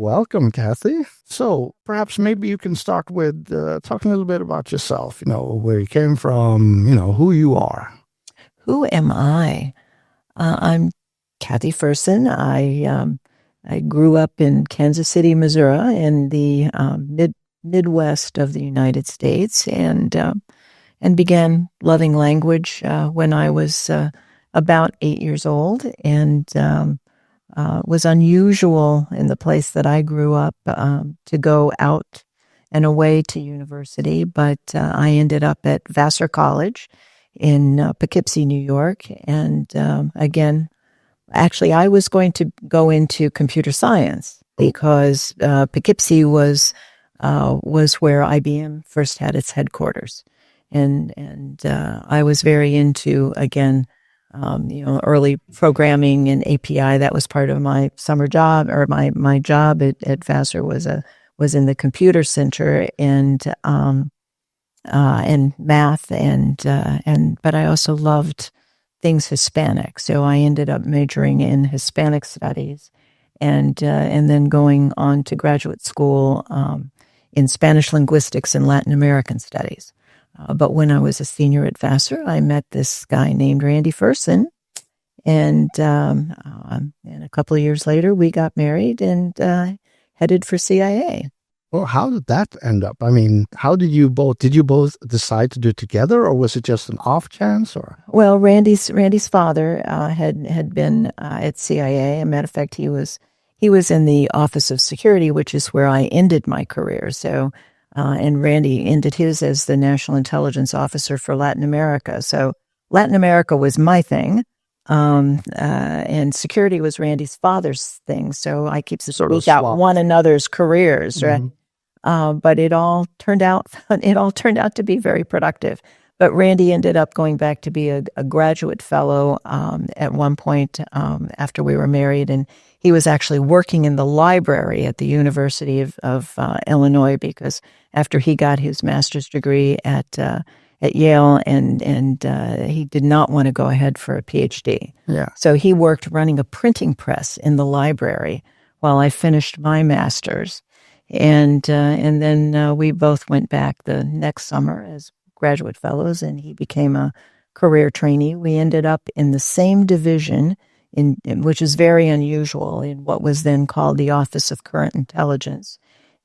Welcome, Kathy. So perhaps maybe you can start with talking a little bit about yourself, where you came from, who you are. Who am I? I'm Kathy Pherson. I grew up in Kansas City, Missouri, in the Midwest of the United States, and began loving language when I was about 8 years old, and was unusual in the place that I grew up to go out and away to university, but I ended up at Vassar College in Poughkeepsie, New York. And again, actually, I was going to go into computer science because Poughkeepsie was where IBM first had its headquarters, and I was very into, again, early programming and API. That was part of my summer job, or my job at Vassar was in the computer center, and math, but I also loved things Hispanic. So I ended up majoring in Hispanic studies, and then going on to graduate school in Spanish linguistics and Latin American studies. But when I was a senior at Vassar, I met this guy named Randy Pherson, and a couple of years later, we got married and headed for CIA. Well, how did that end up? I mean, how did you both decide to do it together, or was it just an off chance? Or well, Randy's father had been at CIA. As a matter of fact, he was in the Office of Security, which is where I ended my career. So, and Randy ended his as the National Intelligence Officer for Latin America. So Latin America was my thing, and security was Randy's father's thing. So I keep speak out one another's careers, right? But it all turned out to be very productive. But Randy ended up going back to be a graduate fellow at one point after we were married, and he was actually working in the library at the University of Illinois, because after he got his master's degree at Yale, and he did not want to go ahead for a PhD. Yeah. So he worked running a printing press in the library while I finished my master's. And then we both went back the next summer as graduate fellows, and he became a career trainee. We ended up in the same division, which is very unusual, in what was then called the Office of Current Intelligence.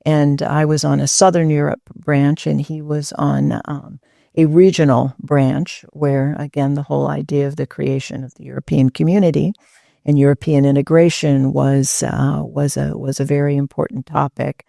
And I was on a Southern Europe branch, and he was on a regional branch, where, again, the whole idea of the creation of the European community and European integration was a very important topic.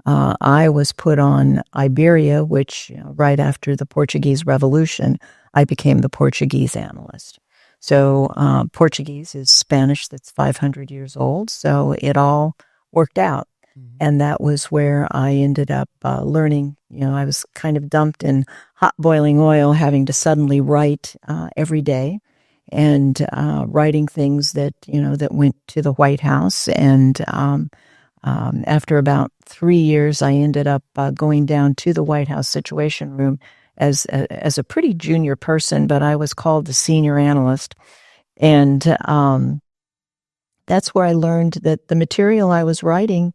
I was put on Iberia, which right after the Portuguese Revolution, I became the Portuguese analyst. So Portuguese is Spanish that's 500 years old, so it all worked out. Mm-hmm. And that was where I ended up learning. I was kind of dumped in hot boiling oil, having to suddenly write every day, and writing things that went to the White House. And after about 3 years, I ended up going down to the White House Situation Room as a pretty junior person, but I was called the senior analyst. And that's where I learned that the material I was writing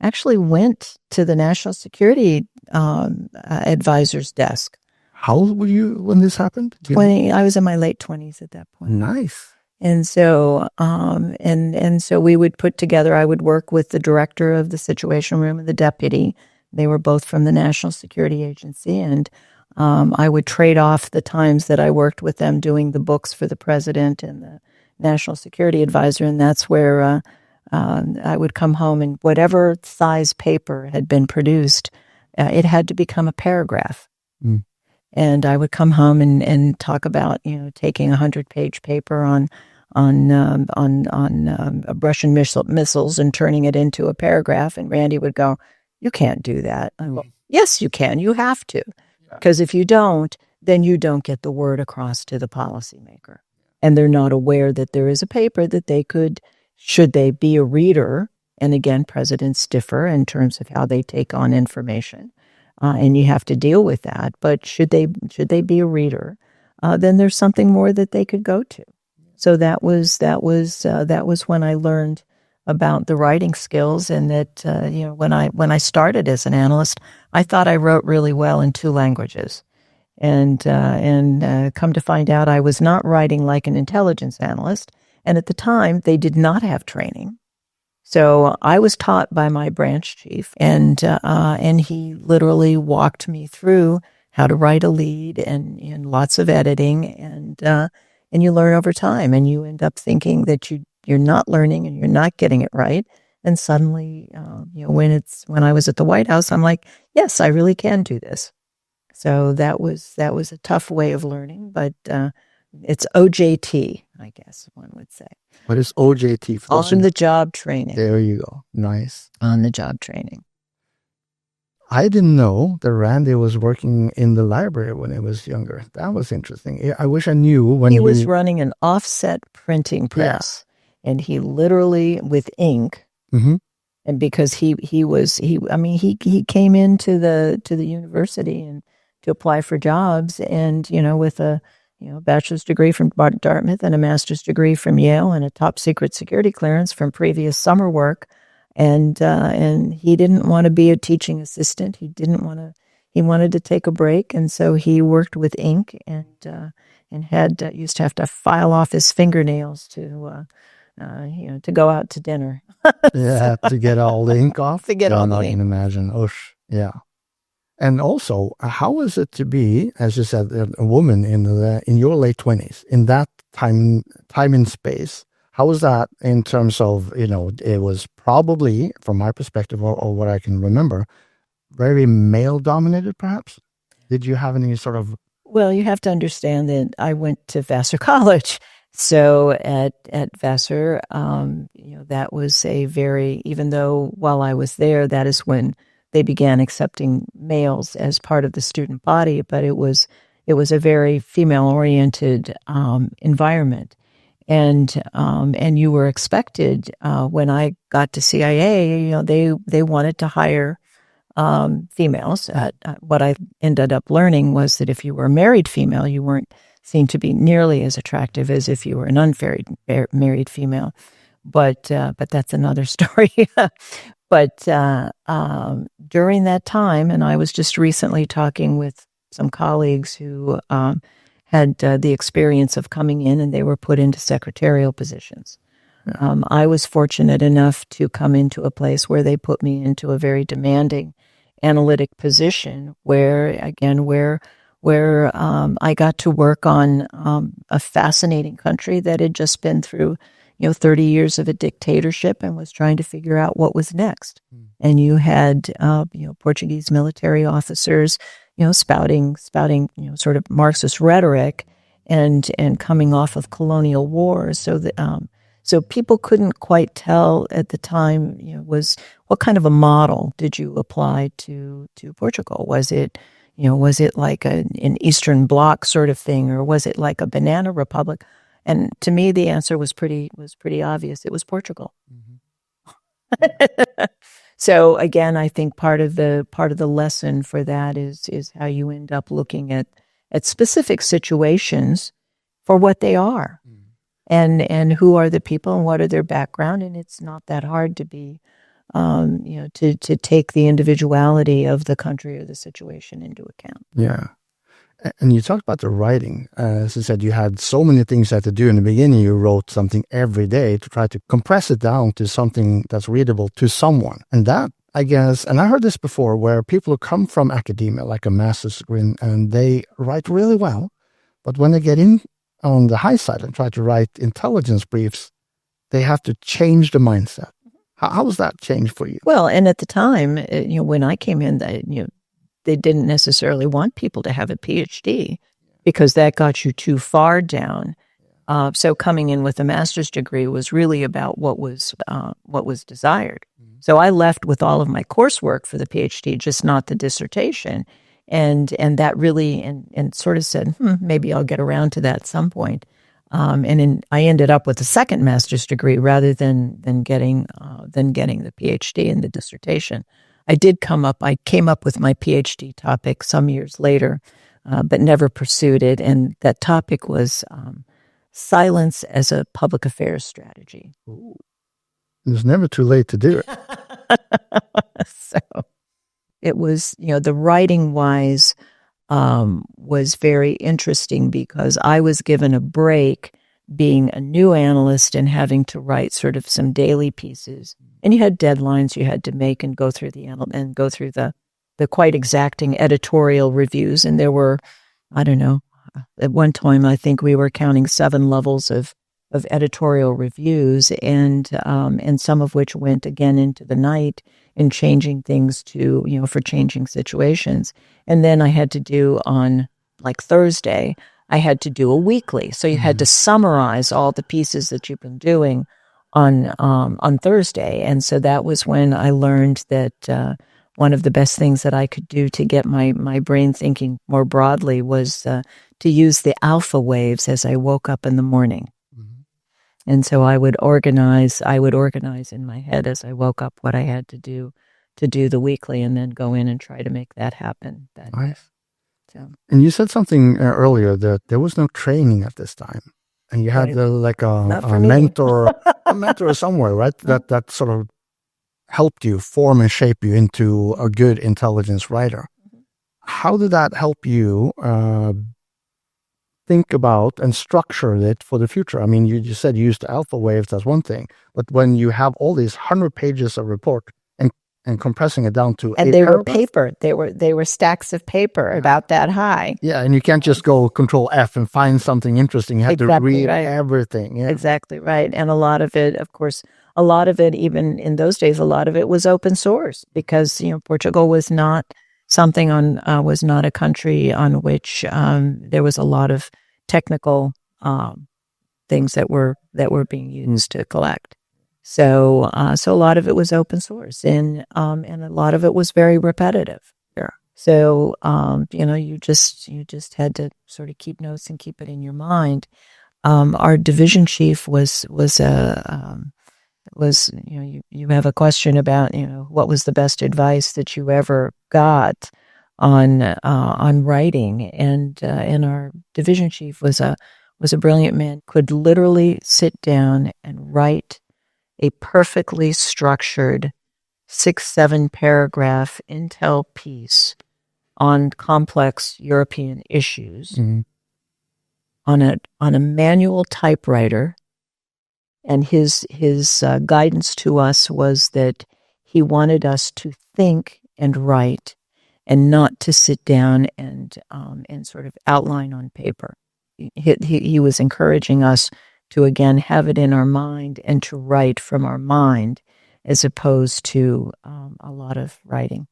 actually went to the National Security Advisor's desk. How old were you when this happened? 20. I was in my late 20s at that point. Nice. And so, so we would put together, I would work with the director of the Situation Room and the deputy. They were both from the National Security Agency. And I would trade off the times that I worked with them doing the books for the president and the National Security Advisor. And that's where I would come home, and whatever size paper had been produced, it had to become a paragraph. Mm. And I would come home and talk about, taking 100-page paper on Russian missiles and turning it into a paragraph. And Randy would go, "You can't do that." I go, "Yes, you can. You have to. Because if you don't, then you don't get the word across to the policymaker. And they're not aware that there is a paper that they could, should they be a reader." And again, presidents differ in terms of how they take on information. And you have to deal with that. But should they be a reader, then there's something more that they could go to. So that was when I learned about the writing skills, and that when I started as an analyst, I thought I wrote really well in 2 languages, and come to find out I was not writing like an intelligence analyst. And at the time, they did not have training. So I was taught by my branch chief, and he literally walked me through how to write a lead and lots of editing, and you learn over time, and you end up thinking that you're not learning and you're not getting it right. And suddenly, when I was at the White House, I'm like, yes, I really can do this. So that was a tough way of learning, but it's OJT, I guess one would say. What is OJT? On the job training. There you go. Nice. On the job training. I didn't know that Randy was working in the library when he was younger. That was interesting. I wish I knew when he was running an offset printing press, and he literally with ink. Mm-hmm. And because he came into the university and to apply for jobs, and with a bachelor's degree from Dartmouth and a master's degree from Yale and a top secret security clearance from previous summer work. And he didn't want to be a teaching assistant. He wanted to take a break. And so he worked with ink and used to have to file off his fingernails to go out to dinner. Yeah, to get all the ink off. To get all the I ink. can imagine. Oosh, yeah. And also, how is it to be, as you said, a woman in your late 20s, in that time and space? How was that in terms of, it was probably, from my perspective or what I can remember, very male dominated, perhaps? Did you have any sort of... Well, you have to understand that I went to Vassar College. So at Vassar, that was even though while I was there, that is when they began accepting males as part of the student body, but it was a very female-oriented environment. And you were expected, when I got to CIA, they wanted to hire females. What I ended up learning was that if you were a married female, you weren't seen to be nearly as attractive as if you were an unmarried female. But that's another story. But during that time, and I was just recently talking with some colleagues who had the experience of coming in, and they were put into secretarial positions. I was fortunate enough to come into a place where they put me into a very demanding analytic position where I got to work on a fascinating country that had just been through 30 years of a dictatorship and was trying to figure out what was next. And you had Portuguese military officers spouting sort of Marxist rhetoric and coming off of colonial wars, so people couldn't quite tell at the time was what kind of a model did you apply to Portugal? Was it like an Eastern Bloc sort of thing, or was it like a banana republic? And to me, the answer was pretty obvious. It was Portugal. Mm-hmm. So again, I think part of the lesson for that is how you end up looking at specific situations for what they are, and who are the people and what are their background. And it's not that hard to be, to take the individuality of the country or the situation into account. Yeah. And you talked about the writing. As you said, you had so many things you had to do. In the beginning, you wrote something every day to try to compress it down to something that's readable to someone. And that, I guess, and I heard this before, where people who come from academia, like a master's degree, and they write really well, but when they get in on the high side and try to write intelligence briefs, they have to change the mindset. How was that changed for you? Well, and at the time, when I came in, they didn't necessarily want people to have a PhD because that got you too far down. So coming in with a master's degree was really about what was desired. Mm-hmm. So I left with all of my coursework for the PhD, just not the dissertation. And that really, and sort of said, maybe I'll get around to that at some point. I ended up with a second master's degree rather than getting the PhD and the dissertation. I came up with my PhD topic some years later, but never pursued it. And that topic was silence as a public affairs strategy. Ooh. It's never too late to do it. So it was, the writing wise was very interesting because I was given a break being a new analyst and having to write sort of some daily pieces. And you had deadlines you had to make and go through the quite exacting editorial reviews. And there were, I don't know, at one time I think we were counting 7 levels of editorial reviews, and some of which went again into the night in changing things for changing situations. And then I had to do on like Thursday, I had to do a weekly. So you had to summarize all the pieces that you've been doing on Thursday. And so that was when I learned that one of the best things that I could do to get my brain thinking more broadly was to use the alpha waves as I woke up in the morning. And so I would organize in my head as I woke up what I had to do the weekly, and then go in and try to make that happen. Nice. So. And you said something earlier that there was no training at this time, and you had a mentor, a mentor somewhere, right? That sort of helped you form and shape you into a good intelligence writer. How did that help you think about and structure it for the future? I mean, you just said you used alpha waves, that's one thing. But when you have all these 100 pages of report and compressing it down to and they were paper, they were stacks of paper about that high. Yeah, and you can't just go Control F and find something interesting. You have to read everything. Yeah. Exactly right. And a lot of it, of course, even in those days, a lot of it was open source because Portugal was not was not a country on which there was a lot of technical things that were being used to collect. So a lot of it was open source, and a lot of it was very repetitive. Yeah. So you just had to sort of keep notes and keep it in your mind. Our division chief was you have a question about what was the best advice that you ever got on writing, and our division chief was a brilliant man, could literally sit down and write a perfectly structured 6-7 paragraph intel piece on complex European issues on a manual typewriter. And his guidance to us was that he wanted us to think and write, and not to sit down and sort of outline on paper. He was encouraging us to again have it in our mind and to write from our mind, as opposed to a lot of writing.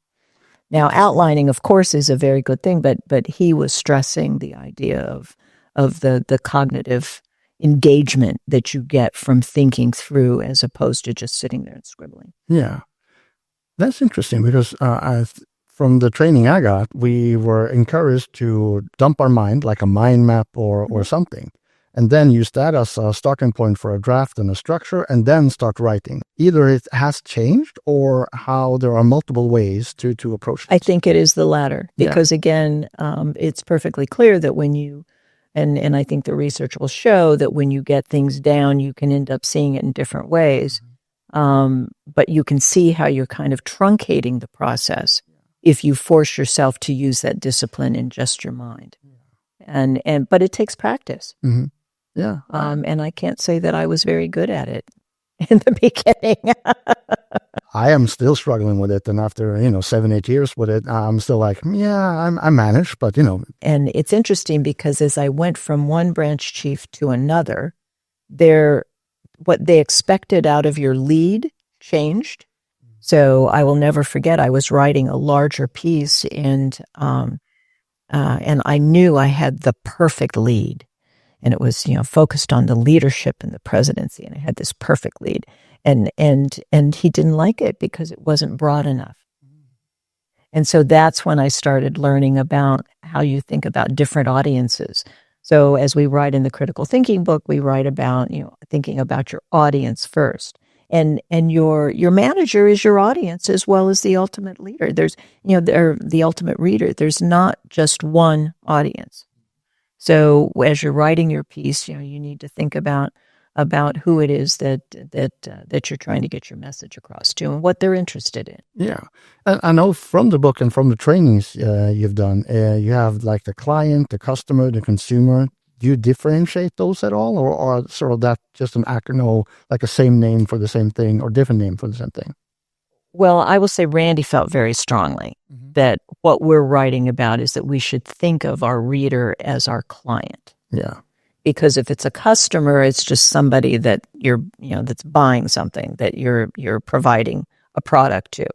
Now, outlining, of course, is a very good thing, but he was stressing the idea of the cognitive engagement that you get from thinking through, as opposed to just sitting there and scribbling. Yeah, that's interesting because from the training I got, we were encouraged to dump our mind, like a mind map or something, and then use that as a starting point for a draft and a structure, and then start writing. Either it has changed, or how there are multiple ways to approach it. I think it is the latter, because again, it's perfectly clear that when you and I think the research will show that when you get things down, you can end up seeing it in different ways. But you can see how you're kind of truncating the process if you force yourself to use that discipline in just your mind. But it takes practice. Mm-hmm. Yeah. And I can't say that I was very good at it in the beginning. I am still struggling with it, and after 7-8 years with it, I'm still like, I managed, but And it's interesting because as I went from one branch chief to another, what they expected out of your lead changed. So I will never forget, I was writing a larger piece, and I knew I had the perfect lead. And it was, focused on the leadership and the presidency, and I had this perfect lead. And he didn't like it because it wasn't broad enough. And so that's when I started learning about how you think about different audiences. So as we write in the critical thinking book, we write about, thinking about your audience first. And your manager is your audience as well as the ultimate leader. There's, the ultimate reader. There's not just one audience. So as you're writing your piece, you need to think about about who it is that you're trying to get your message across to and what they're interested in. Yeah. And I know from the book and from the trainings you've done, you have like the client, the customer, the consumer. Do you differentiate those at all, or sort of that just an acronym, like a same name for the same thing or different name for the same thing? Well, I will say Randy felt very strongly that what we're writing about is that we should think of our reader as our client. Yeah. Because if it's a customer, it's just somebody that that's buying something, that you're providing a product to.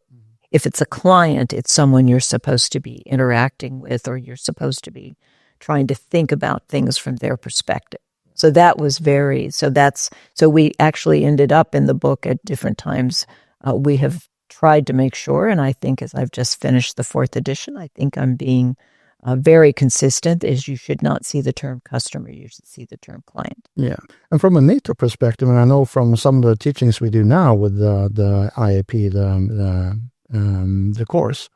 If it's a client, it's someone you're supposed to be interacting with, or you're supposed to be trying to think about things from their perspective. So that was so we actually ended up in the book at different times. We have tried to make sure, and I think as I've just finished the 4th edition, I think I'm being very consistent, is you should not see the term customer, you should see the term client. Yeah. And from a NATO perspective, and I know from some of the teachings we do now with the IAP, the course,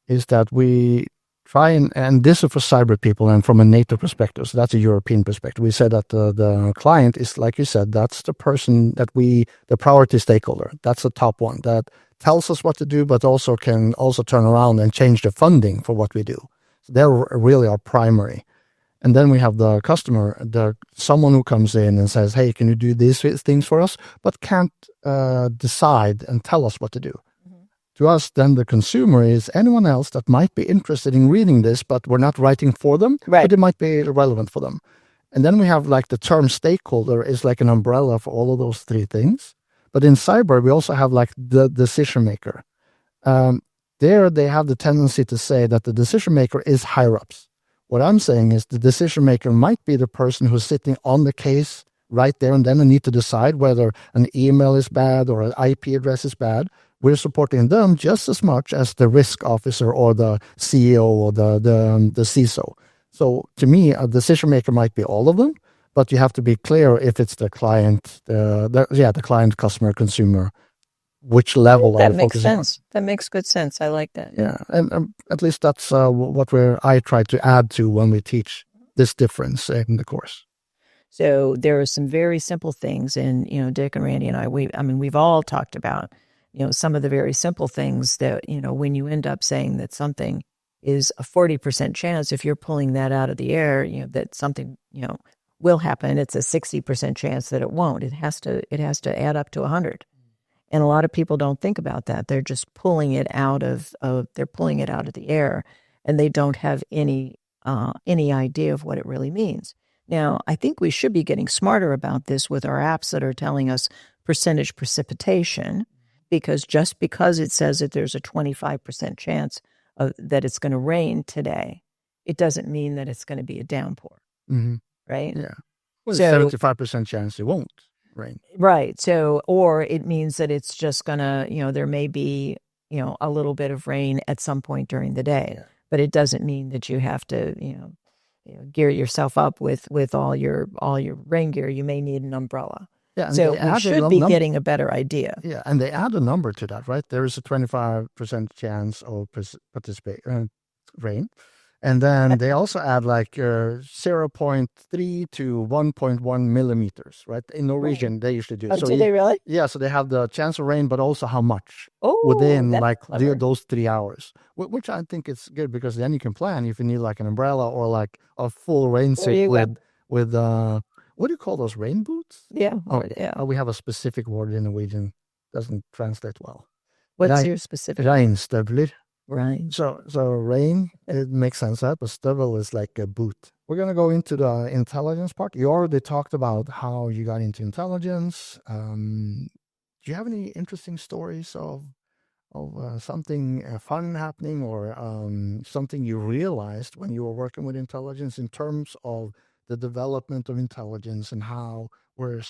is that we try and this is for cyber people and from a NATO perspective, so that's a European perspective. We said that the client is, like you said, that's the person that the priority stakeholder, that's the top one that tells us what to do, but also can also turn around and change the funding for what we do. So they're really our primary. And then we have the customer, someone who comes in and says, hey, can you do these things for us, but can't decide and tell us what to do. To us, then the consumer is anyone else that might be interested in reading this, but we're not writing for them, but it might be relevant for them. And then we have like the term stakeholder is like an umbrella for all of those 3 things. But in cyber, we also have like the decision maker. There they have the tendency to say that the decision maker is higher ups. What I'm saying is the decision maker might be the person who's sitting on the case right there and then and need to decide whether an email is bad or an IP address is bad. We're supporting them just as much as the risk officer or the CEO or the CISO. So to me, a decision maker might be all of them, but you have to be clear if it's the client, the client, customer, consumer, which level are you focusing on? That makes good sense. I like that. Yeah, and at least that's what I try to add to when we teach this difference in the course. So there are some very simple things, and Dick and Randy and I, we've all talked about some of the very simple things that when you end up saying that something is a 40% chance, if you're pulling that out of the air, that something will happen. It's a 60% chance that it won't. It has to add up to 100. And a lot of people don't think about that. They're just pulling it out of the air, and they don't have any idea of what it really means. Now, I think we should be getting smarter about this with our apps that are telling us percentage precipitation, because just because it says that there's a 25% chance that it's going to rain today, it doesn't mean that it's going to be a downpour, right? Yeah. Well, so, 75% chance it won't rain. Right. So, or it means that it's just going to, there may be, a little bit of rain at some point during the day, but it doesn't mean that you have to, gear yourself up with all your rain gear. You may need an umbrella. Yeah, so we should be getting a better idea. Yeah, and they add a number to that, right? There is a 25% chance of rain. And then they also add like 0.3 to 1.1 millimeters, right? In Norwegian, they usually do. Oh, so do they really? Yeah, so they have the chance of rain, but also how much within those 3 hours, which I think is good because then you can plan if you need like an umbrella or like a full rain suit with what do you call those, rain boots? Yeah. Oh, we have a specific word in Norwegian. Doesn't translate well. What's your specific? Regnstøvler. Right. So rain, it makes sense, that, but stubble is like a boot. We're going to go into the intelligence part. You already talked about how you got into intelligence. Do you have any interesting stories of something fun happening or something you realized when you were working with intelligence in terms of the development of intelligence and how we're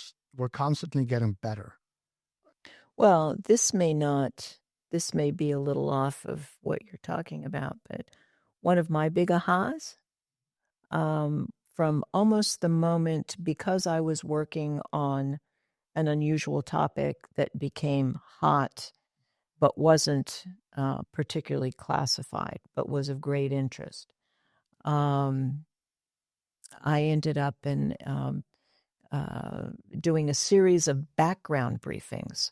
constantly getting better? Well, this may be a little off of what you're talking about, but one of my big ahas, from almost the moment, because I was working on an unusual topic that became hot, but wasn't particularly classified, but was of great interest. I ended up in doing a series of background briefings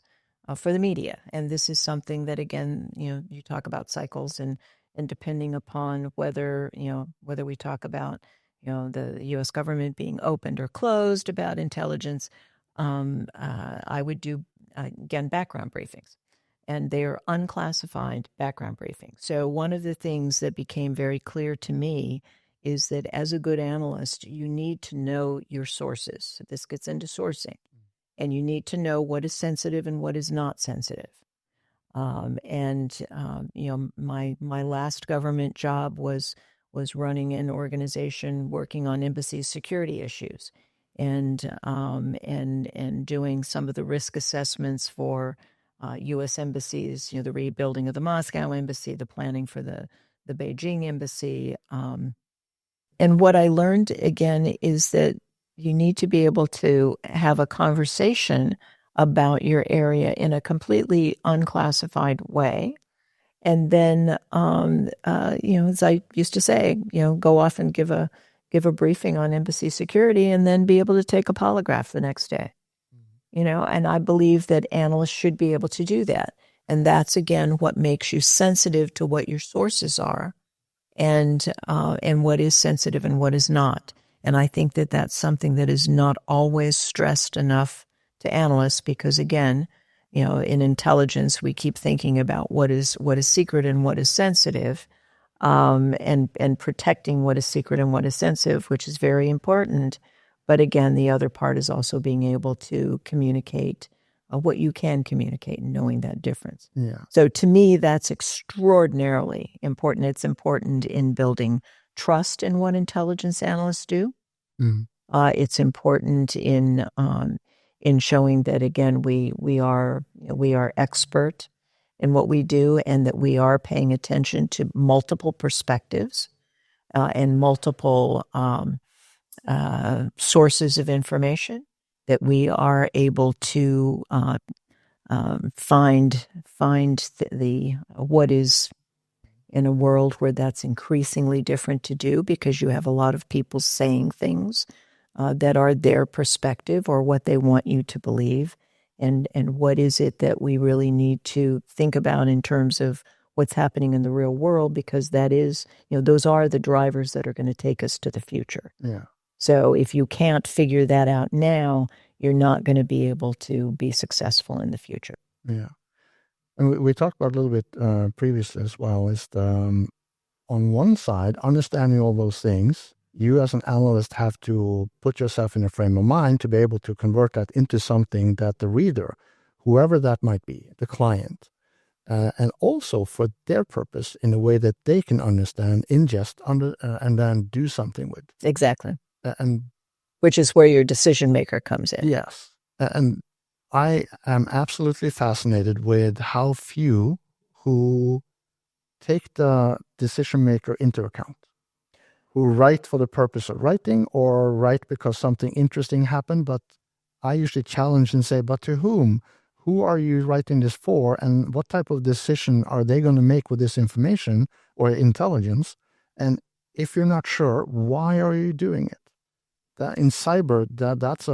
for the media. And this is something that, again, you talk about cycles, and depending upon whether we talk about, the U.S. government being opened or closed about intelligence, I would do, again, background briefings. And they are unclassified background briefings. So one of the things that became very clear to me is that as a good analyst, you need to know your sources. So this gets into sourcing. And you need to know what is sensitive and what is not sensitive. My last government job was running an organization working on embassy security issues, and doing some of the risk assessments for U.S. embassies. The rebuilding of the Moscow embassy, the planning for the Beijing embassy. And what I learned, again, is that you need to be able to have a conversation about your area in a completely unclassified way. And then, as I used to say, go off and give a briefing on embassy security, and then be able to take a polygraph the next day. And I believe that analysts should be able to do that. And that's, again, what makes you sensitive to what your sources are, and what is sensitive and what is not. And I think that that's something that is not always stressed enough to analysts, because, again, in intelligence, we keep thinking about what is secret and what is sensitive, and protecting what is secret and what is sensitive, which is very important. But again, the other part is also being able to communicate what you can communicate, and knowing that difference. Yeah. So to me, that's extraordinarily important. It's important in building trust in what intelligence analysts do. Mm-hmm. It's important in showing that, again, we are expert in what we do, and that we are paying attention to multiple perspectives and multiple sources of information, that we are able to find the what is, in a world where that's increasingly different to do, because you have a lot of people saying things that are their perspective or what they want you to believe, and what is it that we really need to think about in terms of what's happening in the real world, because that is, those are the drivers that are going to take us to the future. Yeah. So if you can't figure that out now, you're not going to be able to be successful in the future. Yeah. And we talked about a little bit previously as well, is the, on one side, understanding all those things, you as an analyst have to put yourself in a frame of mind to be able to convert that into something that the reader, whoever that might be, the client, and also for their purpose, in a way that they can understand, ingest, and then do something with. Exactly. And which is where your decision maker comes in. Yes. And I am absolutely fascinated with how few who take the decision maker into account, who write for the purpose of writing, or write because something interesting happened. But I usually challenge and say, but to whom? Who are you writing this for? And what type of decision are they going to make with this information or intelligence? And if you're not sure, why are you doing it? That in cyber, that's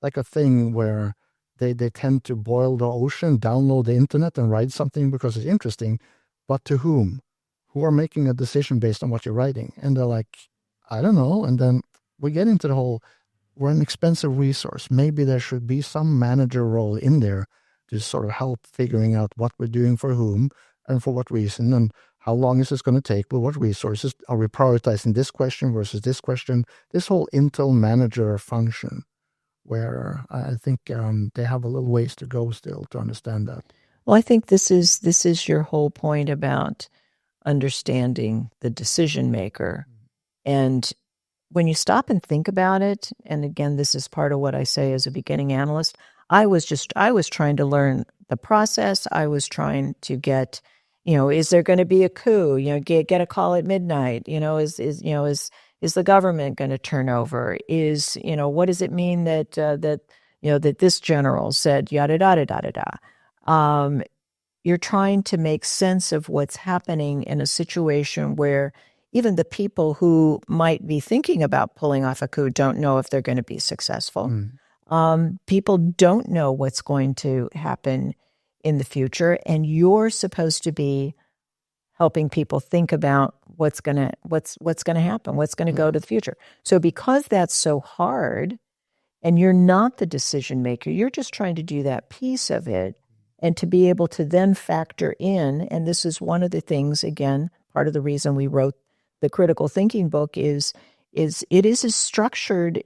like a thing where they tend to boil the ocean, download the internet, and write something because it's interesting. But to whom? Who are making a decision based on what you're writing? And they're like, I don't know. And then we get into the whole, we're an expensive resource. Maybe there should be some manager role in there to sort of help figuring out what we're doing for whom and for what reason, and how long is this going to take? With what resources are we prioritizing this question versus this question? This whole Intel manager function, where I think they have a little ways to go still to understand that. Well, I think this is your whole point about understanding the decision maker. And when you stop and think about it, and again, this is part of what I say as a beginning analyst, I was trying to learn the process. I was trying to get, is there going to be a coup? Get a call at midnight. Is the government going to turn over? What does it mean that this general said yada da da da da da? You're trying to make sense of what's happening in a situation where even the people who might be thinking about pulling off a coup don't know if they're going to be successful. People don't know what's going to happen in the future, and you're supposed to be helping people think about what's going to happen, what's going to go to the future. So because that's so hard, and you're not the decision maker, you're just trying to do that piece of it, and to be able to then factor in, and this is one of the things, again, part of the reason we wrote the critical thinking book is it's structured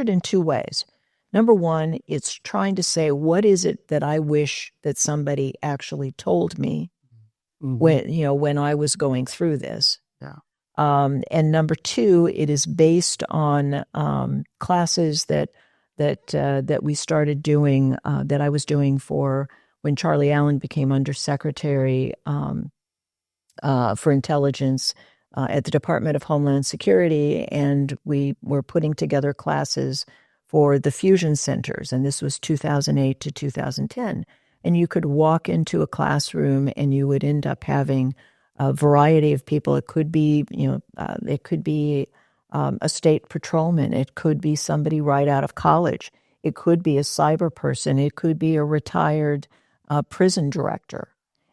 in two ways. Number one, it's trying to say, what is it that I wish that somebody actually told me when I was going through this? Yeah. And number two, it is based on classes that we started doing, that I was doing for when Charlie Allen became Undersecretary for Intelligence at the Department of Homeland Security, and we were putting together classes for the fusion centers, and this was 2008 to 2010. And you could walk into a classroom and you would end up having a variety of people. It could be, it could be a state patrolman. It could be somebody right out of college. It could be a cyber person. It could be a retired prison director.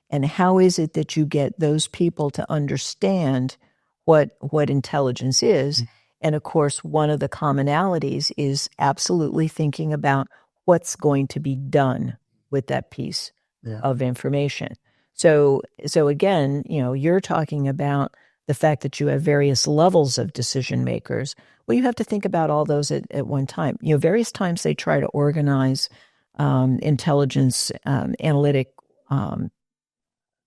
And how is it that you get those people to understand what intelligence is? And of course, one of the commonalities is absolutely thinking about what's going to be done with that piece of information. So again, you're talking about the fact that you have various levels of decision makers. Well, you have to think about all those at one time. Various times they try to organize intelligence analytic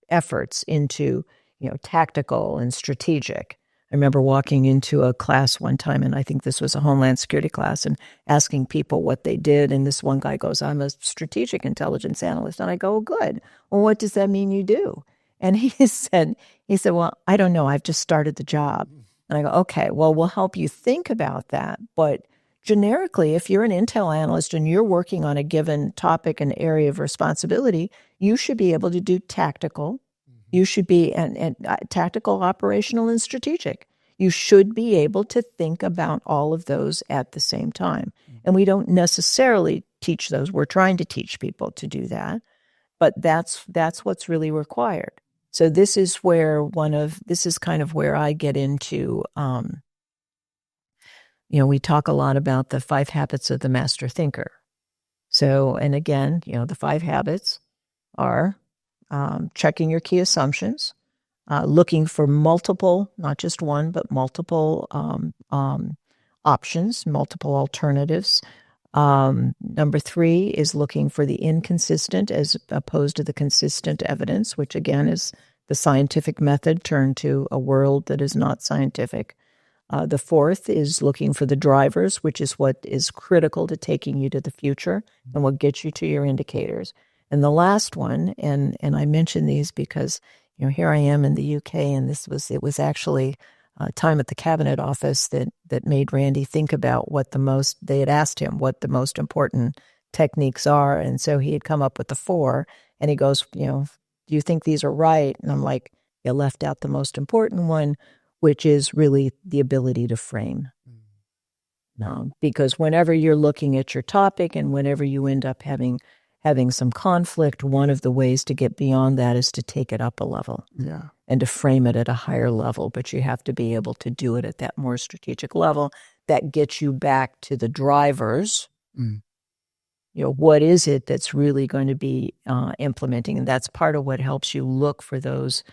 efforts into, tactical and strategic. I remember walking into a class one time, and I think this was a Homeland Security class, and asking people what they did. And this one guy goes, "I'm a strategic intelligence analyst." And I go, "Oh, good. Well, what does that mean you do?" And he said, "Well, I don't know. I've just started the job." And I go, "Okay, well, we'll help you think about that. But generically, if you're an intel analyst and you're working on a given topic and area of responsibility, you should be able to do tactical. You should be and tactical, operational, and strategic. You should be able to think about all of those at the same time. And we don't necessarily teach those. We're trying to teach people to do that, but that's what's really required. So this is kind of where I get into. We talk a lot about the 5 habits of the master thinker. So, and again, the 5 habits are checking your key assumptions, looking for multiple, not just one, but multiple options, multiple alternatives. Number 3 is looking for the inconsistent as opposed to the consistent evidence, which again is the scientific method turned to a world that is not scientific. The 4th is looking for the drivers, which is what is critical to taking you to the future and what gets you to your indicators. And the last one, and I mention these because, here I am in the UK, and it was actually time at the Cabinet Office that made Randy think about they had asked him what the most important techniques are. And so he had come up with the 4, and he goes, do you think these are right? And I'm like, you left out the most important one, which is really the ability to frame. Because whenever you're looking at your topic and whenever you end up having some conflict, one of the ways to get beyond that is to take it up a level and to frame it at a higher level. But you have to be able to do it at that more strategic level that gets you back to the drivers. What is it that's really going to be implementing? And that's part of what helps you look for those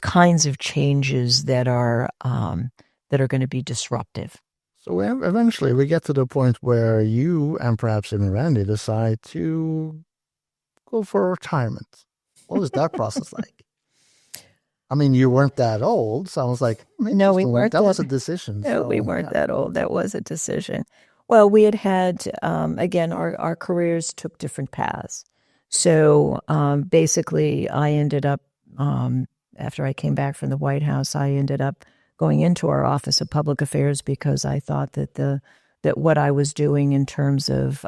kinds of changes that are going to be disruptive. So eventually we get to the point where you and perhaps even Randy decide to go for retirement. What was that process like? I mean, you weren't that old, so I was like, no, we weren't. That was a decision. No, we weren't that old. That was a decision. Well, we had again, our careers took different paths. So basically, I ended up, after I came back from the White House, I ended up going into our Office of Public Affairs because I thought that what I was doing in terms of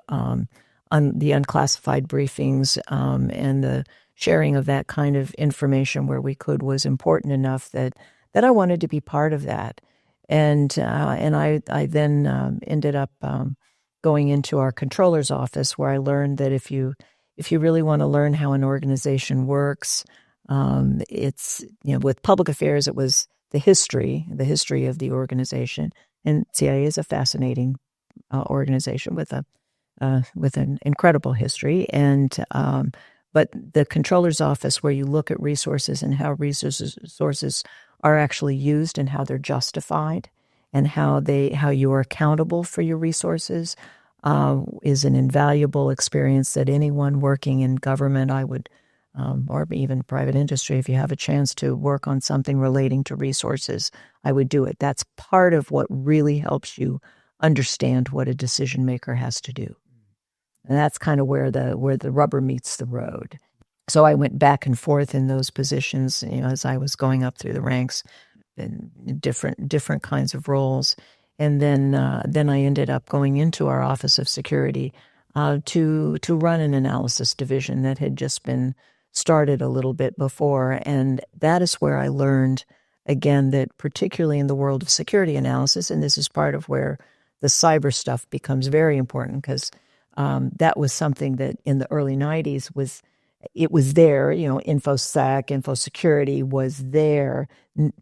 the unclassified briefings and the sharing of that kind of information where we could was important enough that I wanted to be part of that. And I then ended up going into our controller's office, where I learned that if you really want to learn how an organization works, it's, with public affairs, it was the history of the organization. And CIA is a fascinating organization with an incredible history. And but the controller's office, where you look at resources and how resources are actually used and how they're justified, and how you are accountable for your resources, is an invaluable experience that anyone working in government, I would, or even private industry, if you have a chance to work on something relating to resources, I would do it. That's part of what really helps you understand what a decision maker has to do. And that's kind of where the rubber meets the road. So I went back and forth in those positions, as I was going up through the ranks in different kinds of roles. And then I ended up going into our Office of Security to run an analysis division that had just been started a little bit before. And that is where I learned, again, that particularly in the world of security analysis, and this is part of where the cyber stuff becomes very important, because that was something that in the early 90s was there, InfoSec, InfoSecurity was there.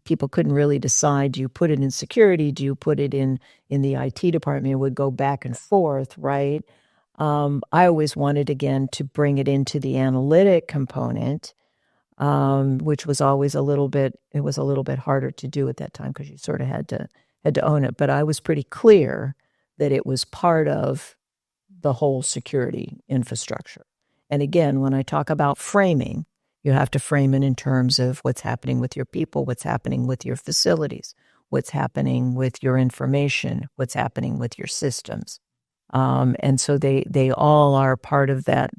People couldn't really decide, do you put it in security? Do you put it in the IT department? It would go back and forth, right? I always wanted, again, to bring it into the analytic component, which was always a little bit harder to do at that time, because you sort of had to own it. But I was pretty clear that it was part of the whole security infrastructure. And again, when I talk about framing, you have to frame it in terms of what's happening with your people, what's happening with your facilities, what's happening with your information, what's happening with your systems. And so they all are part of that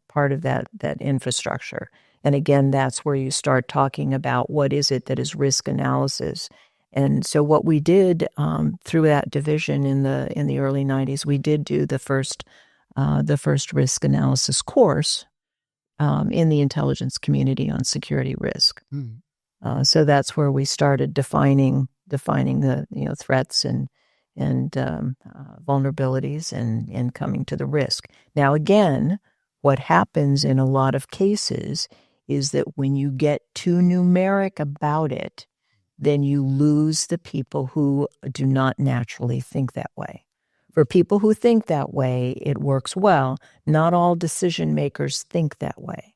infrastructure. And again, that's where you start talking about what is it that is risk analysis. And so what we did through that division in the early 90s, we did do the first risk analysis course in the intelligence community on security risk. So that's where we started defining the threats and vulnerabilities and coming to the risk. Now, again, what happens in a lot of cases is that when you get too numeric about it, then you lose the people who do not naturally think that way. For people who think that way, it works well. Not all decision makers think that way.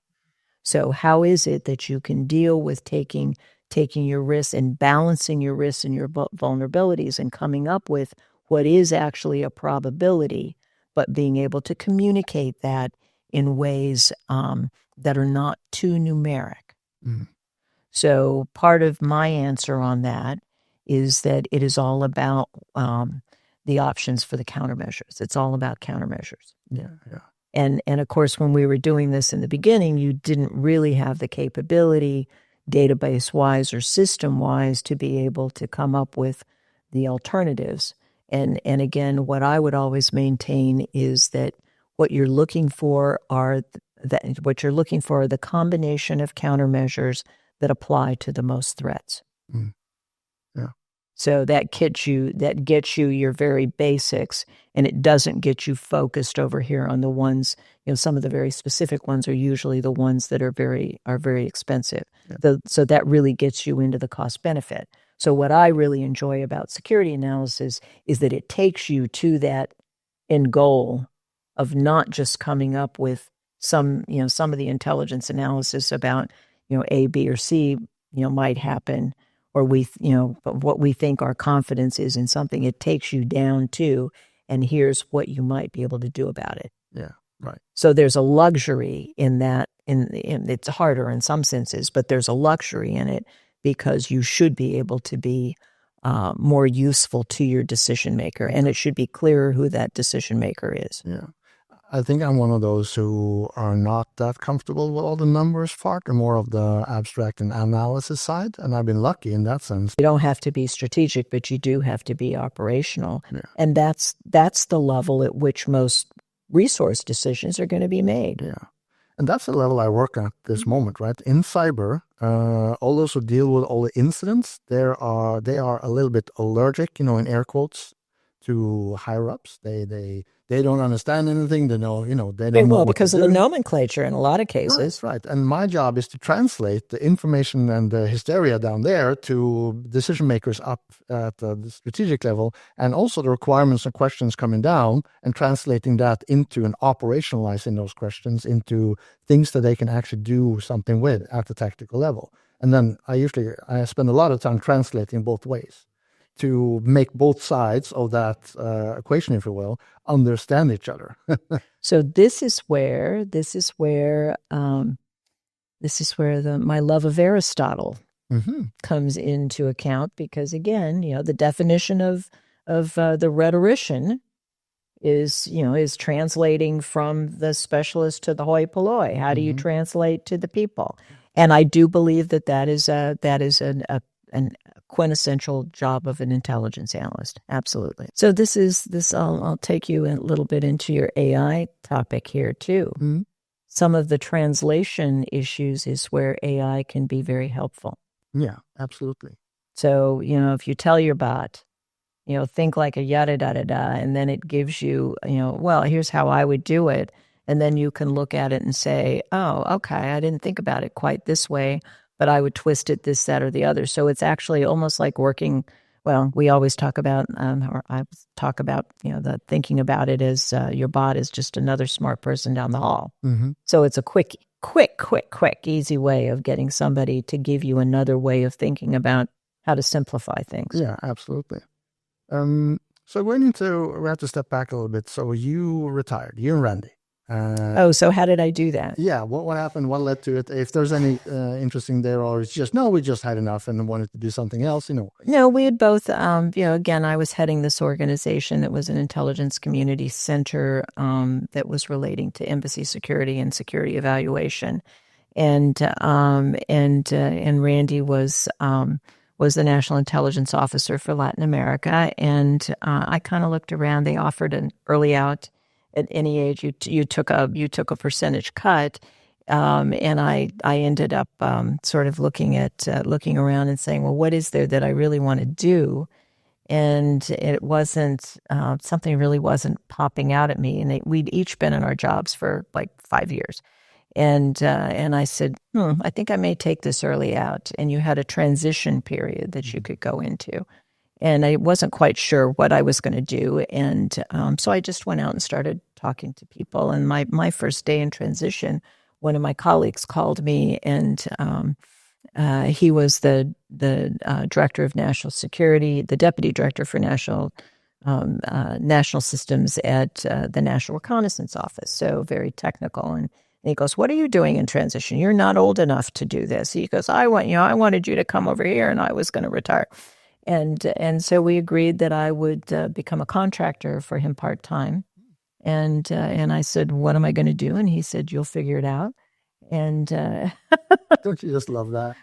So how is it that you can deal with taking your risks and balancing your risks and your vulnerabilities and coming up with what is actually a probability, but being able to communicate that in ways that are not too numeric? So part of my answer on that is that it is all about the options for the countermeasures. It's all about countermeasures. Yeah. And of course, when we were doing this in the beginning, you didn't really have the capability, database-wise or system-wise, to be able to come up with the alternatives. And again, what I would always maintain is that what you're looking for are the combination of countermeasures that apply to the most threats. Yeah. So that gets you your very basics, and it doesn't get you focused over here on the ones, some of the very specific ones are usually the ones that are very expensive. Yeah. So that really gets you into the cost benefit. So what I really enjoy about security analysis is that it takes you to that end goal of not just coming up with some of the intelligence analysis about, A, B, or C, might happen, or what we think our confidence is in something. It takes you down to, and here's what you might be able to do about it. Yeah, right. So there's a luxury in that. In it's harder in some senses, but there's a luxury in it because you should be able to be more useful to your decision maker, and it should be clearer who that decision maker is. Yeah. I think I'm one of those who are not that comfortable with all the numbers part, and more of the abstract and analysis side. And I've been lucky in that sense. You don't have to be strategic, but you do have to be operational. Yeah. And that's the level at which most resource decisions are going to be made. Yeah. And that's the level I work at this moment, right? In cyber, all those who deal with all the incidents, they are a little bit allergic, in air quotes, to higher ups. They don't understand anything. They know, they don't know what Because to of do. the nomenclature in a lot of cases. That's right. And my job is to translate the information and the hysteria down there to decision makers up at the strategic level, and also the requirements and questions coming down, and translating that into and operationalizing those questions into things that they can actually do something with at the tactical level. And then I spend a lot of time translating both ways to make both sides of that equation, if you will, understand each other. So this is where my love of Aristotle comes into account, because again, the definition of the rhetorician is translating from the specialist to the hoi polloi. How do you translate to the people? And I do believe that is an quintessential job of an intelligence analyst. Absolutely. So I'll take you a little bit into your AI topic here too. Mm-hmm. Some of the translation issues is where AI can be very helpful. Yeah, absolutely. So, if you tell your bot, think like a yada da da da, and then it gives you, well, here's how I would do it. And then you can look at it and say, oh, okay, I didn't think about it quite this way, but I would twist it this, that, or the other. So it's actually almost like working. Well, we always talk about, or I talk about, the thinking about it as your bot is just another smart person down the hall. Mm-hmm. So it's a quick, easy way of getting somebody to give you another way of thinking about how to simplify things. Yeah, absolutely. So we have to step back a little bit. So you retired, you and Randy. So how did I do that? Yeah, what happened? What led to it? If there's any interesting there, or it's just, no, we just had enough and wanted to do something else, No, we had both, again, I was heading this organization that was an intelligence community center that was relating to embassy security and security evaluation. And Randy was the National Intelligence Officer for Latin America. And I kind of looked around. They offered an early out. At any age, you took a percentage cut, and I ended up sort of looking around and saying, well, what is there that I really want to do? And it wasn't something really wasn't popping out at me. And we'd each been in our jobs for like 5 years, and I said, I think I may take this early out. And you had a transition period that you could go into. And I wasn't quite sure what I was going to do. And so I just went out and started talking to people. And my first day in transition, one of my colleagues called me, and he was the director of national security, the deputy director for national systems at the National Reconnaissance Office. So very technical. And he goes, what are you doing in transition? You're not old enough to do this. He goes, I wanted you to come over here, and I was going to retire. And so we agreed that I would become a contractor for him part-time. And I said, what am I going to do? And he said, you'll figure it out. And don't you just love that?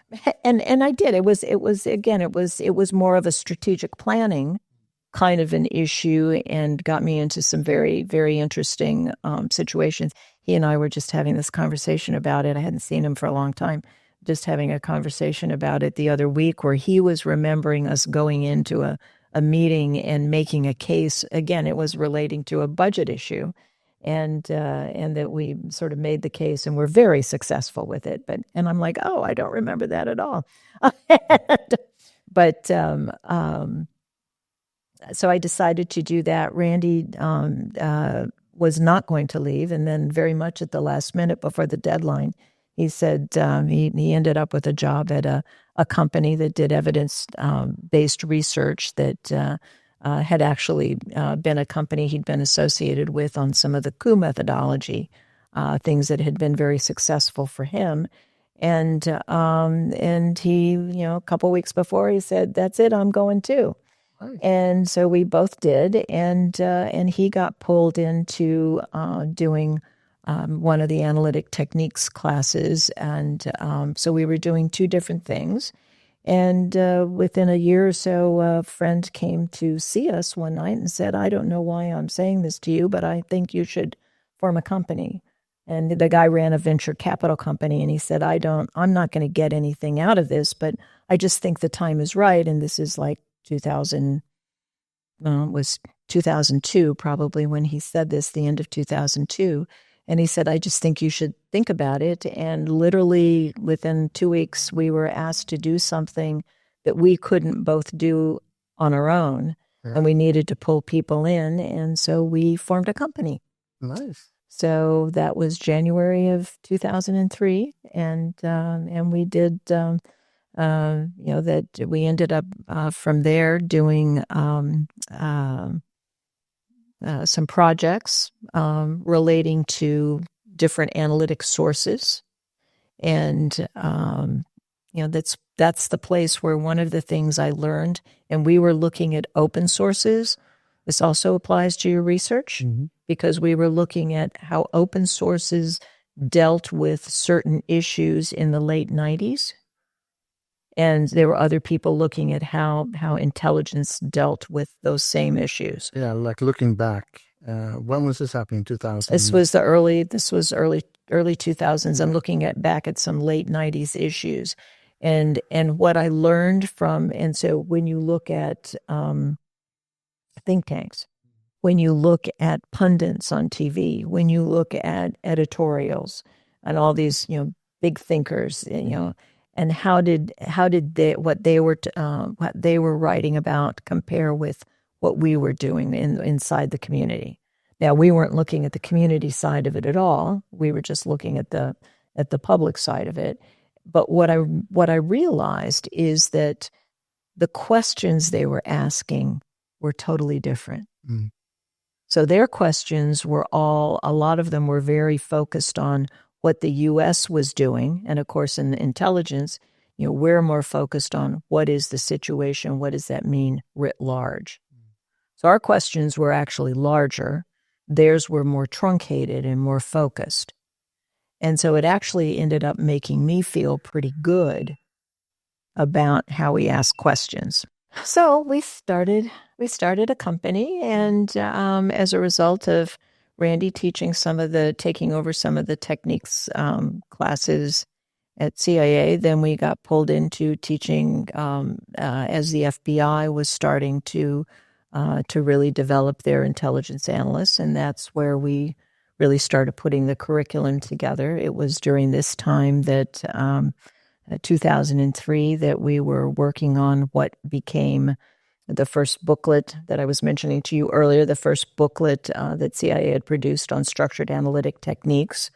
And I did. It was more of a strategic planning kind of an issue, and got me into some very, very interesting situations. He and I were just having this conversation about it. I hadn't seen him for a long time. Just having a conversation about it the other week, where he was remembering us going into a meeting and making a case. Again, it was relating to a budget issue, and that we sort of made the case and were very successful with it. And I'm like, oh, I don't remember that at all. But so I decided to do that. Randy was not going to leave, and then very much at the last minute before the deadline, he said he ended up with a job at a company that did evidence-based research that had actually been a company he'd been associated with on some of the coup methodology, things that had been very successful for him. And he, a couple weeks before, he said, that's it, I'm going too. Right. And so we both did, and he got pulled into doing one of the analytic techniques classes, and so we were doing two different things. And within a year or so, a friend came to see us one night and said, I don't know why I'm saying this to you, but I think you should form a company. And the guy ran a venture capital company, and he said, I'm not going to get anything out of this, but I just think the time is right. And this is like 2000, well, it was 2002 probably when he said this, the end of 2002. And he said, I just think you should think about it. And literally within 2 weeks, we were asked to do something that we couldn't both do on our own. Yeah. And we needed to pull people in. And so we formed a company. Nice. So that was January of 2003. And we did, that we ended up from there doing some projects relating to different analytic sources. And, that's the place where one of the things I learned, and we were looking at open sources. This also applies to your research, because we were looking at how open sources dealt with certain issues in the late 90s. And there were other people looking at how intelligence dealt with those same issues. Yeah, like looking back, when was this happening? 2000? This was early 2000s. I'm looking back at some late 90s issues, and what I learned from. And so when you look at think tanks, when you look at pundits on TV, when you look at editorials and all these big thinkers, and how did what they were writing about compare with what we were doing inside the community? Now, we weren't looking at the community side of it at all. We were just looking at the public side of it. But what I realized is that the questions they were asking were totally different. Mm. So their questions were a lot of them were very focused on what the U.S. was doing. And of course, in the intelligence, we're more focused on what is the situation, what does that mean writ large. So our questions were actually larger. Theirs were more truncated and more focused. And so it actually ended up making me feel pretty good about how we ask questions. So we started a company, and as a result of Randy taking over some of the techniques classes at CIA, then we got pulled into teaching as the FBI was starting to really develop their intelligence analysts, and that's where we really started putting the curriculum together. It was during this time that 2003 that we were working on what became the first booklet that I was mentioning to you earlier, the first booklet that CIA had produced on structured analytic techniques.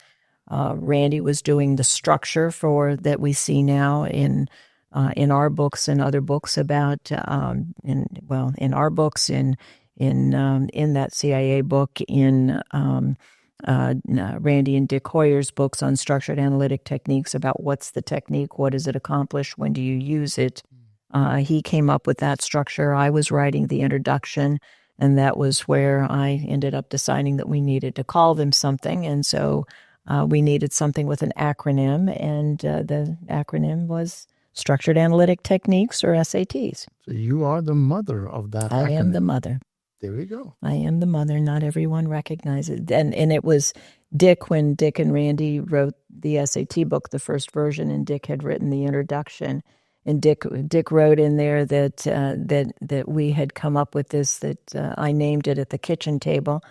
Randy was doing the structure for that we see now in our books and other books about in our books in that CIA book in Randy and Dick Hoyer's books on structured analytic techniques about what's the technique, what does it accomplish, when do you use it. He came up with that structure. I was writing the introduction, and that was where I ended up deciding that we needed to call them something. And so we needed something with an acronym, and the acronym was Structured Analytic Techniques, or SATs. So you are the mother of that I acronym. am the mother. There we go. I am the mother. Not everyone recognizes it. And it was Dick, when Dick and Randy wrote the SAT book, the first version, and Dick had written the introduction. And Dick wrote in there that we had come up with this, that I named it at the kitchen table.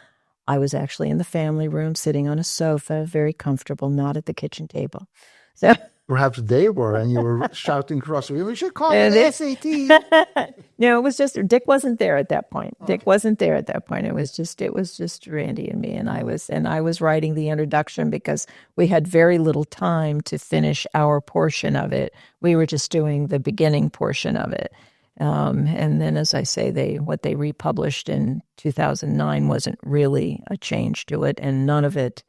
I was actually in the family room, sitting on a sofa, very comfortable, not at the kitchen table. So perhaps they were, and you were shouting across, we should call it SAT. No, it was just, Dick wasn't there at that point. Okay. Dick wasn't there at that point. It was just Randy and me, and I was writing the introduction because we had very little time to finish our portion of it. We were just doing the beginning portion of it. And then, as I say, what they republished in 2009 wasn't really a change to it, and none of it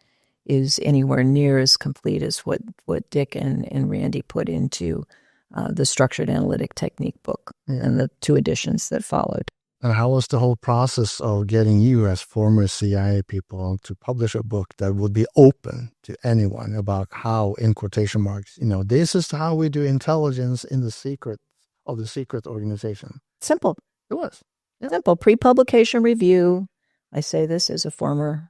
is anywhere near as complete as what Dick and Randy put into the Structured Analytic Technique book and the 2 editions that followed. And how was the whole process of getting you, as former CIA people, to publish a book that would be open to anyone about how, in quotation marks, this is how we do intelligence in the secret of the secret organization? Simple. It was. Yeah. Simple. Pre-publication review. I say this as a former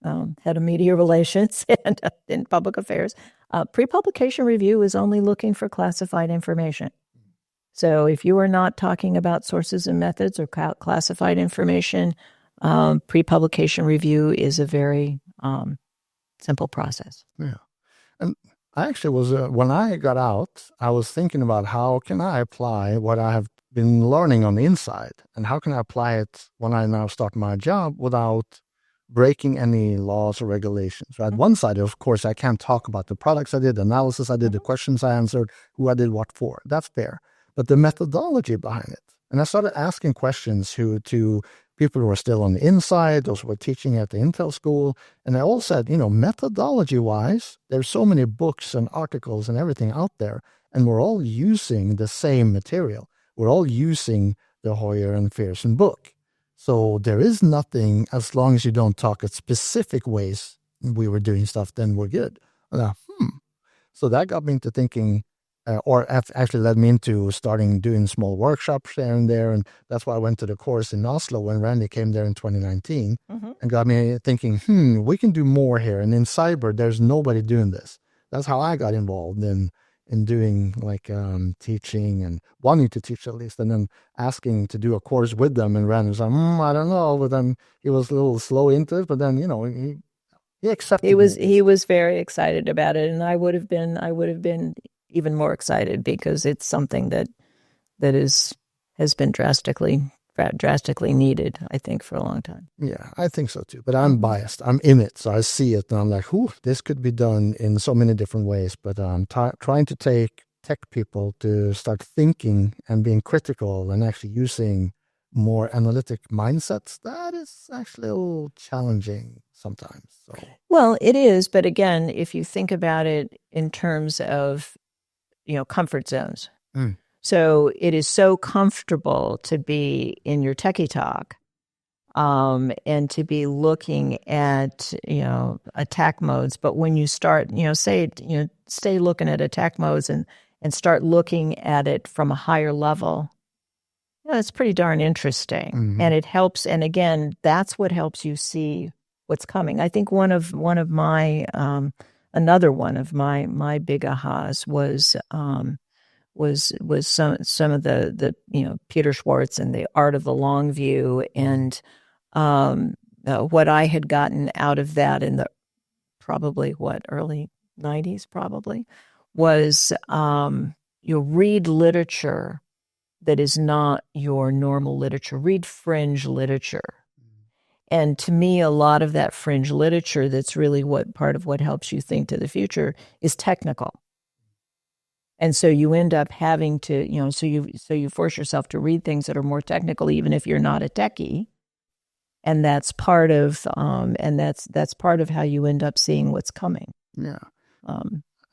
head of media relations and in public affairs. Pre-publication review is only looking for classified information. So if you are not talking about sources and methods or classified information, pre-publication review is a very simple process. Yeah. And I actually was, when I got out, I was thinking about how can I apply what I have been learning on the inside, and how can I apply it when I now start my job without breaking any laws or regulations. Right? One side, of course, I can't talk about the products I did, the analysis I did, the questions I answered, who I did what for. That's fair. But the methodology behind it. And I started asking questions to people who were still on the inside, those who were teaching at the Intel school. And they all said, methodology-wise, there's so many books and articles and everything out there, and we're all using the same material. We're all using the Hoyer and Pherson book. So there is nothing, as long as you don't talk at specific ways we were doing stuff, then we're good. So that got me into thinking, or actually led me into starting doing small workshops here and there. And that's why I went to the course in Oslo when Randy came there in 2019 and got me thinking, we can do more here. And in cyber, there's nobody doing this. That's how I got involved in doing teaching and wanting to teach at least, and then asking to do a course with them. And Randy was like, I don't know. But then he was a little slow into it, but then, he accepted it. He was very excited about it. And I would have been even more excited, because it's something that has been drastically needed, I think, for a long time. Yeah, I think so too. But I'm biased. I'm in it, so I see it, and I'm like, this could be done in so many different ways. But I'm trying to take tech people to start thinking and being critical and actually using more analytic mindsets. That is actually a little challenging sometimes. So. Well, it is. But again, if you think about it in terms of comfort zones. So it is so comfortable to be in your techie talk and to be looking at, attack modes. But when you start, stay looking at attack modes and start looking at it from a higher level, it's pretty darn interesting. And it helps. And again, that's what helps you see what's coming. I think one of my another one of my big ahas was some of the Peter Schwartz and the art of the long view, and what I had gotten out of that in the early 90s was you read literature that is not your normal literature. Read fringe literature. And to me, a lot of that fringe literature that's really part of what helps you think to the future is technical. And so you end up having to, so you force yourself to read things that are more technical, even if you're not a techie. And that's part of, that's part of how you end up seeing what's coming. Yeah.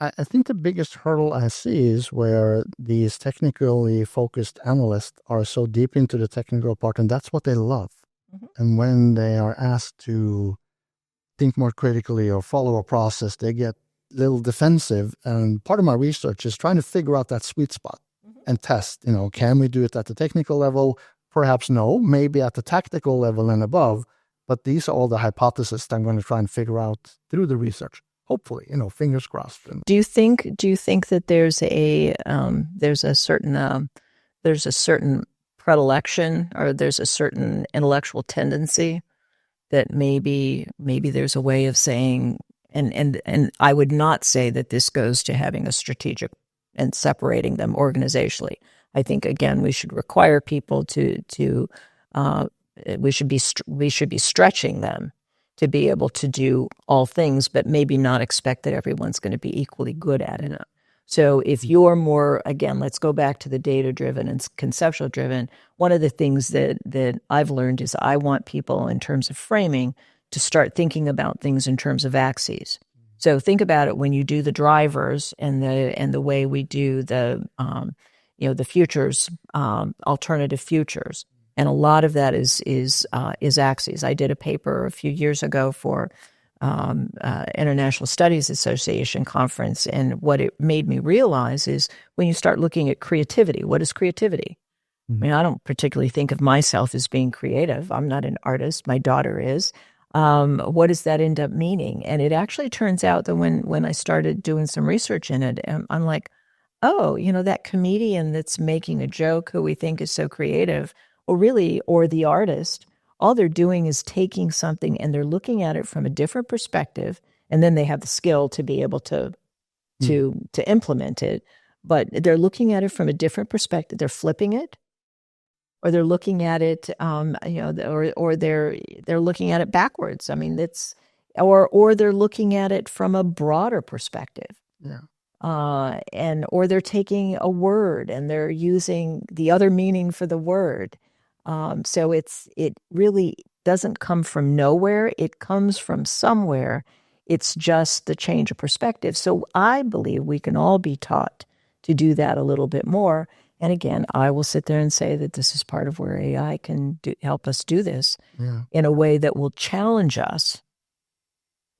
I think the biggest hurdle I see is where these technically focused analysts are so deep into the technical part, and that's what they love. And when they are asked to think more critically or follow a process, they get a little defensive. And part of my research is trying to figure out that sweet spot and test, can we do it at the technical level? Perhaps no, maybe at the tactical level and above. But these are all the hypotheses that I'm going to try and figure out through the research. Hopefully, fingers crossed. Do you think that there's a certain predilection, or there's a certain intellectual tendency that maybe there's a way of saying, and I would not say that this goes to having a strategic and separating them organizationally. I think, again, we should require people we should be stretching them to be able to do all things, but maybe not expect that everyone's going to be equally good at it. So if you're more, again, let's go back to the data-driven and conceptual-driven, one of the things that I've learned is I want people, in terms of framing, to start thinking about things in terms of axes. So think about it when you do the drivers and the way we do the futures, alternative futures, and a lot of that is axes. I did a paper a few years ago for International Studies Association conference, and what it made me realize is when you start looking at creativity, what is creativity? I mean, I don't particularly think of myself as being creative. I'm not an artist. My daughter is. What does that end up meaning? And it actually turns out that when I started doing some research in it, I'm like, oh, that comedian that's making a joke who we think is so creative, or the artist, all they're doing is taking something and they're looking at it from a different perspective, and then they have the skill to be able to implement it. But they're looking at it from a different perspective. They're flipping it, or they're looking at it, or they're looking at it backwards. I mean, or they're looking at it from a broader perspective. Yeah. Or they're taking a word and they're using the other meaning for the word. So it really doesn't come from nowhere. It comes from somewhere. It's just the change of perspective. So I believe we can all be taught to do that a little bit more. And again, I will sit there and say that this is part of where AI can help us do this in a way that will challenge us.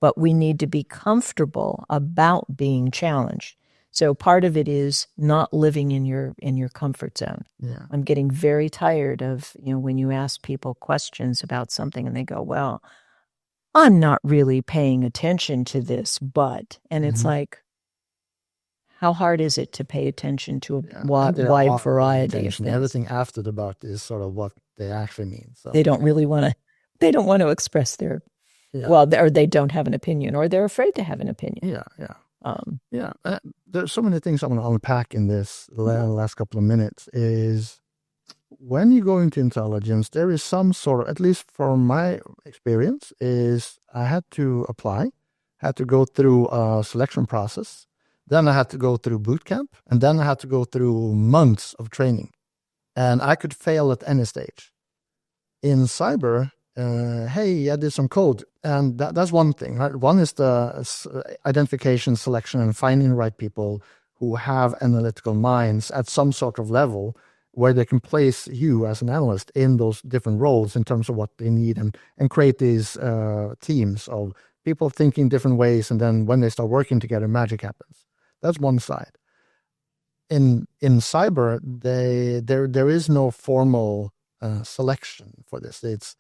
But we need to be comfortable about being challenged. So part of it is not living in your comfort zone. Yeah. I'm getting very tired of, when you ask people questions about something and they go, well, I'm not really paying attention to this, but, and it's like, how hard is it to pay attention to a wide variety of things? Everything after the but is sort of what they actually mean. So they don't want to express their, or they don't have an opinion, or they're afraid to have an opinion. There's so many things I want to unpack in this last couple of minutes. Is when you go into intelligence, there is some sort of, at least from my experience, is I had to apply, had to go through a selection process. Then I had to go through boot camp, and then I had to go through months of training. And I could fail at any stage. In cyber, hey, I did some code. And that's one thing, right? One is the identification, selection, and finding the right people who have analytical minds at some sort of level where they can place you as an analyst in those different roles in terms of what they need and create these teams of people thinking different ways. And then when they start working together, magic happens. That's one side. In cyber, there is no formal selection for this. It's,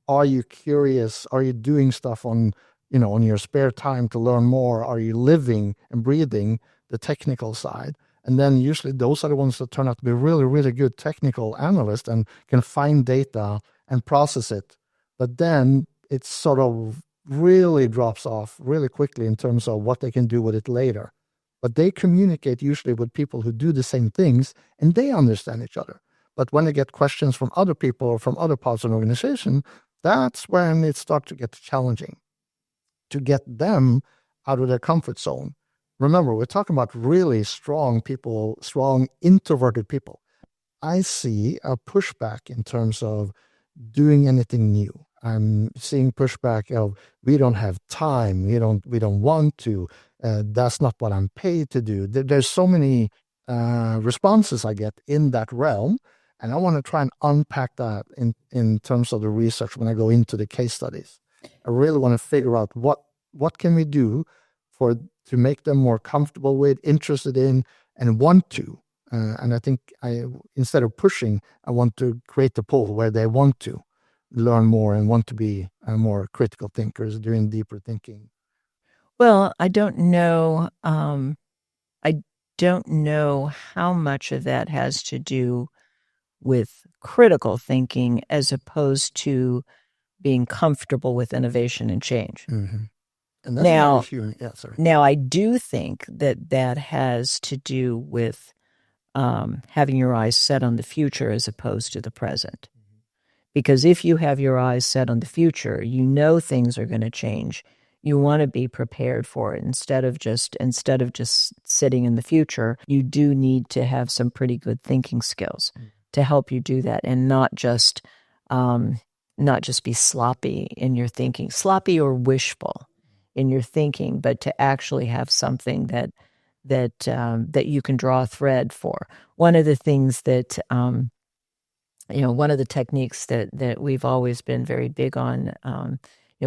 are you curious? Are you doing stuff on your spare time to learn more? Are you living and breathing the technical side? And then usually those are the ones that turn out to be really, really good technical analysts and can find data and process it. But then it sort of really drops off really quickly in terms of what they can do with it later. But they communicate usually with people who do the same things, and they understand each other. But when they get questions from other people or from other parts of an organization, that's when it starts to get challenging to get them out of their comfort zone. Remember, we're talking about really strong people, strong introverted people. I see a pushback in terms of doing anything new. I'm seeing pushback of, we don't have time, we don't want to, that's not what I'm paid to do. There's so many responses I get in that realm, and I want to try and unpack that in terms of the research when I go into the case studies. I really want to figure out what can we do to make them more comfortable with, interested in, and want to. And I think instead of pushing, I want to create the pull where they want to learn more and want to be more critical thinkers, doing deeper thinking. Well, I don't know. I don't know how much of that has to do with critical thinking as opposed to being comfortable with innovation and change. Mm-hmm. And that's now, I do think that has to do with having your eyes set on the future as opposed to the present. Because if you have your eyes set on the future, things are going to change. You want to be prepared for it instead of just sitting in the future. You do need to have some pretty good thinking skills to help you do that, and not just be sloppy in your thinking, sloppy or wishful in your thinking, but to actually have something that you can draw a thread for. One of the things that one of the techniques that we've always been very big on,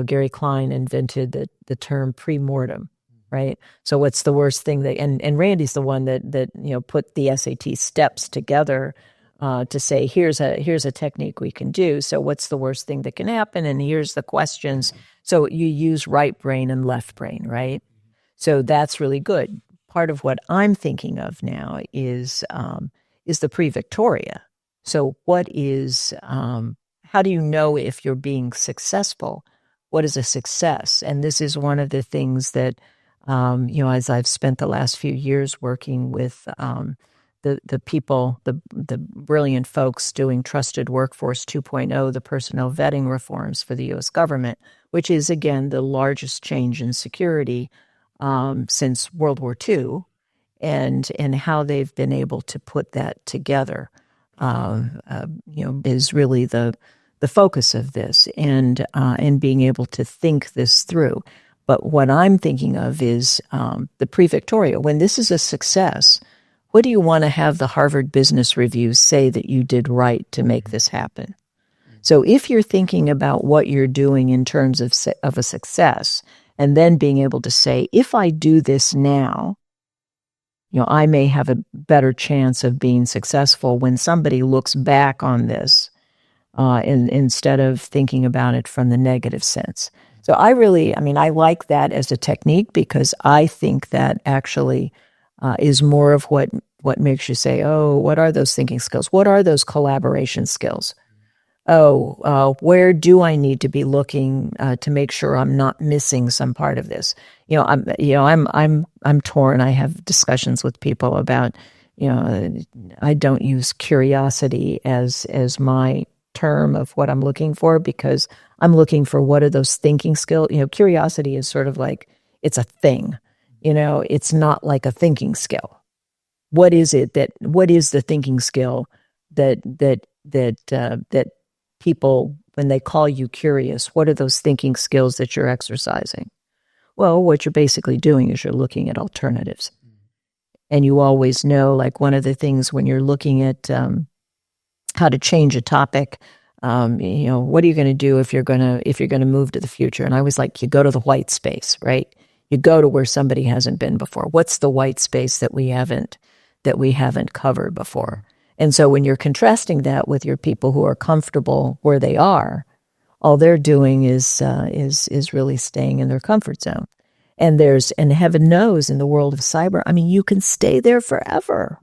Gary Klein invented the term pre-mortem, right? So what's the worst thing and Randy's the one that put the SAT steps together to say, here's a technique we can do. So what's the worst thing that can happen? And here's the questions. So you use right brain and left brain, right? So that's really good. Part of what I'm thinking of now is the pre-Victoria. So what is, how do you know if you're being successful? What is a success? And this is one of the things that, as I've spent the last few years working with the people, the brilliant folks doing Trusted Workforce 2.0, the personnel vetting reforms for the U.S. government, which is, again, the largest change in security since World War II, and how they've been able to put that together, is really the focus of this, and being able to think this through. But what I'm thinking of is the pre-Victoria. When this is a success, what do you want to have the Harvard Business Review say that you did right to make this happen? So if you're thinking about what you're doing in terms of a success, and then being able to say, if I do this now, I may have a better chance of being successful when somebody looks back on this, instead of thinking about it from the negative sense. So I like that as a technique, because I think that actually is more of what makes you say, oh, what are those thinking skills? What are those collaboration skills? Where do I need to be looking to make sure I'm not missing some part of this? I'm torn. I have discussions with people about, I don't use curiosity as my term of what I'm looking for, because I'm looking for what are those thinking skills. Curiosity is sort of like, it's a thing. It's not like a thinking skill. What is the thinking skill that people, when they call you curious, what are those thinking skills that you're exercising? Well, what you're basically doing is you're looking at alternatives. And you always know, like, one of the things when you're looking at how to change a topic, what are you going to do if you're going to move to the future? And I was like, you go to the white space, right? You go to where somebody hasn't been before. What's the white space that we haven't covered before? And so when you're contrasting that with your people who are comfortable where they are, all they're doing is really staying in their comfort zone. And heaven knows, in the world of cyber, you can stay there forever.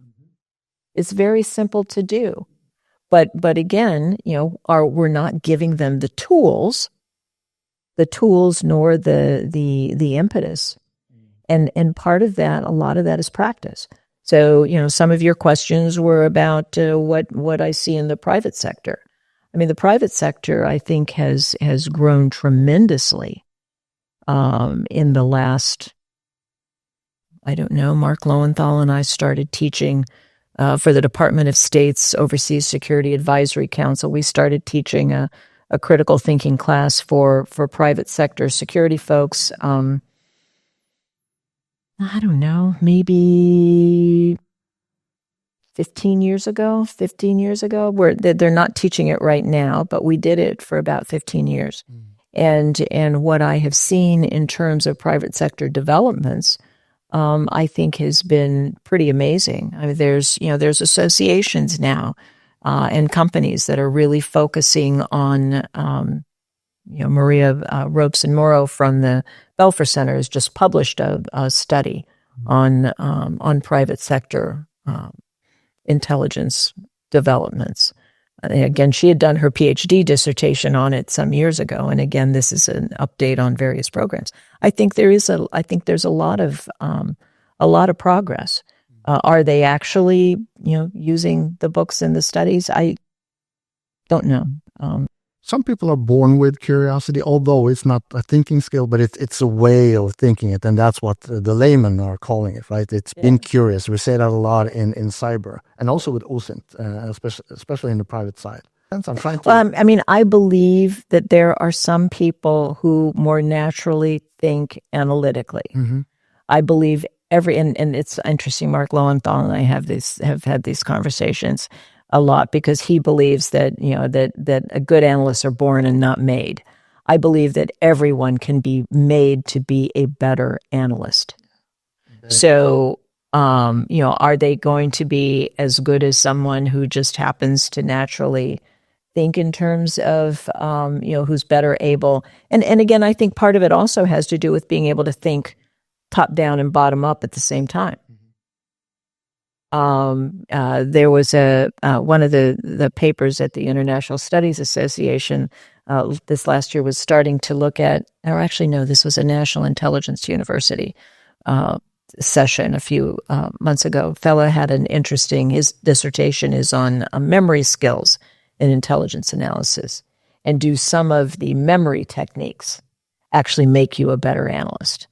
It's very simple to do. But again, we're not giving them the tools nor the impetus. And part of that, a lot of that is practice. So, some of your questions were about what I see in the private sector. The private sector, I think, has grown tremendously in the last, I don't know, Mark Lowenthal and I started teaching for the Department of State's Overseas Security Advisory Council. We started teaching a critical thinking class for private sector security folks. I don't know, maybe 15 years ago. They're not teaching it right now, but we did it for about 15 years. And what I have seen in terms of private sector developments, I think has been pretty amazing. There's associations now and companies that are really focusing on, Maria Robeson-Morrow from the Belfer Center has just published a study on private sector intelligence developments. Again, she had done her PhD dissertation on it some years ago, and again, this is an update on various programs. I think there's a lot of progress. Are they actually, using the books and the studies? I don't know. Some people are born with curiosity, although it's not a thinking skill, but it's a way of thinking it, and that's what the laymen are calling it, right? It's being curious. We say that a lot in cyber, and also with OSINT, especially in the private side. I'm trying to... Well, I believe that there are some people who more naturally think analytically. Mm-hmm. I believe and it's interesting. Mark Lowenthal and I have had these conversations a lot, because he believes that that a good analysts are born and not made. I believe that everyone can be made to be a better analyst. So Are they going to be as good as someone who just happens to naturally think in terms of, who's better able? And again, I think part of it also has to do with being able to think top down and bottom up at the same time. There was one of the papers at the International Studies Association this last year was starting to look at, or actually no, this was a National Intelligence University session a few months ago. Fella had an interesting, his dissertation is on memory skills in intelligence analysis, and do some of the memory techniques actually make you a better analyst?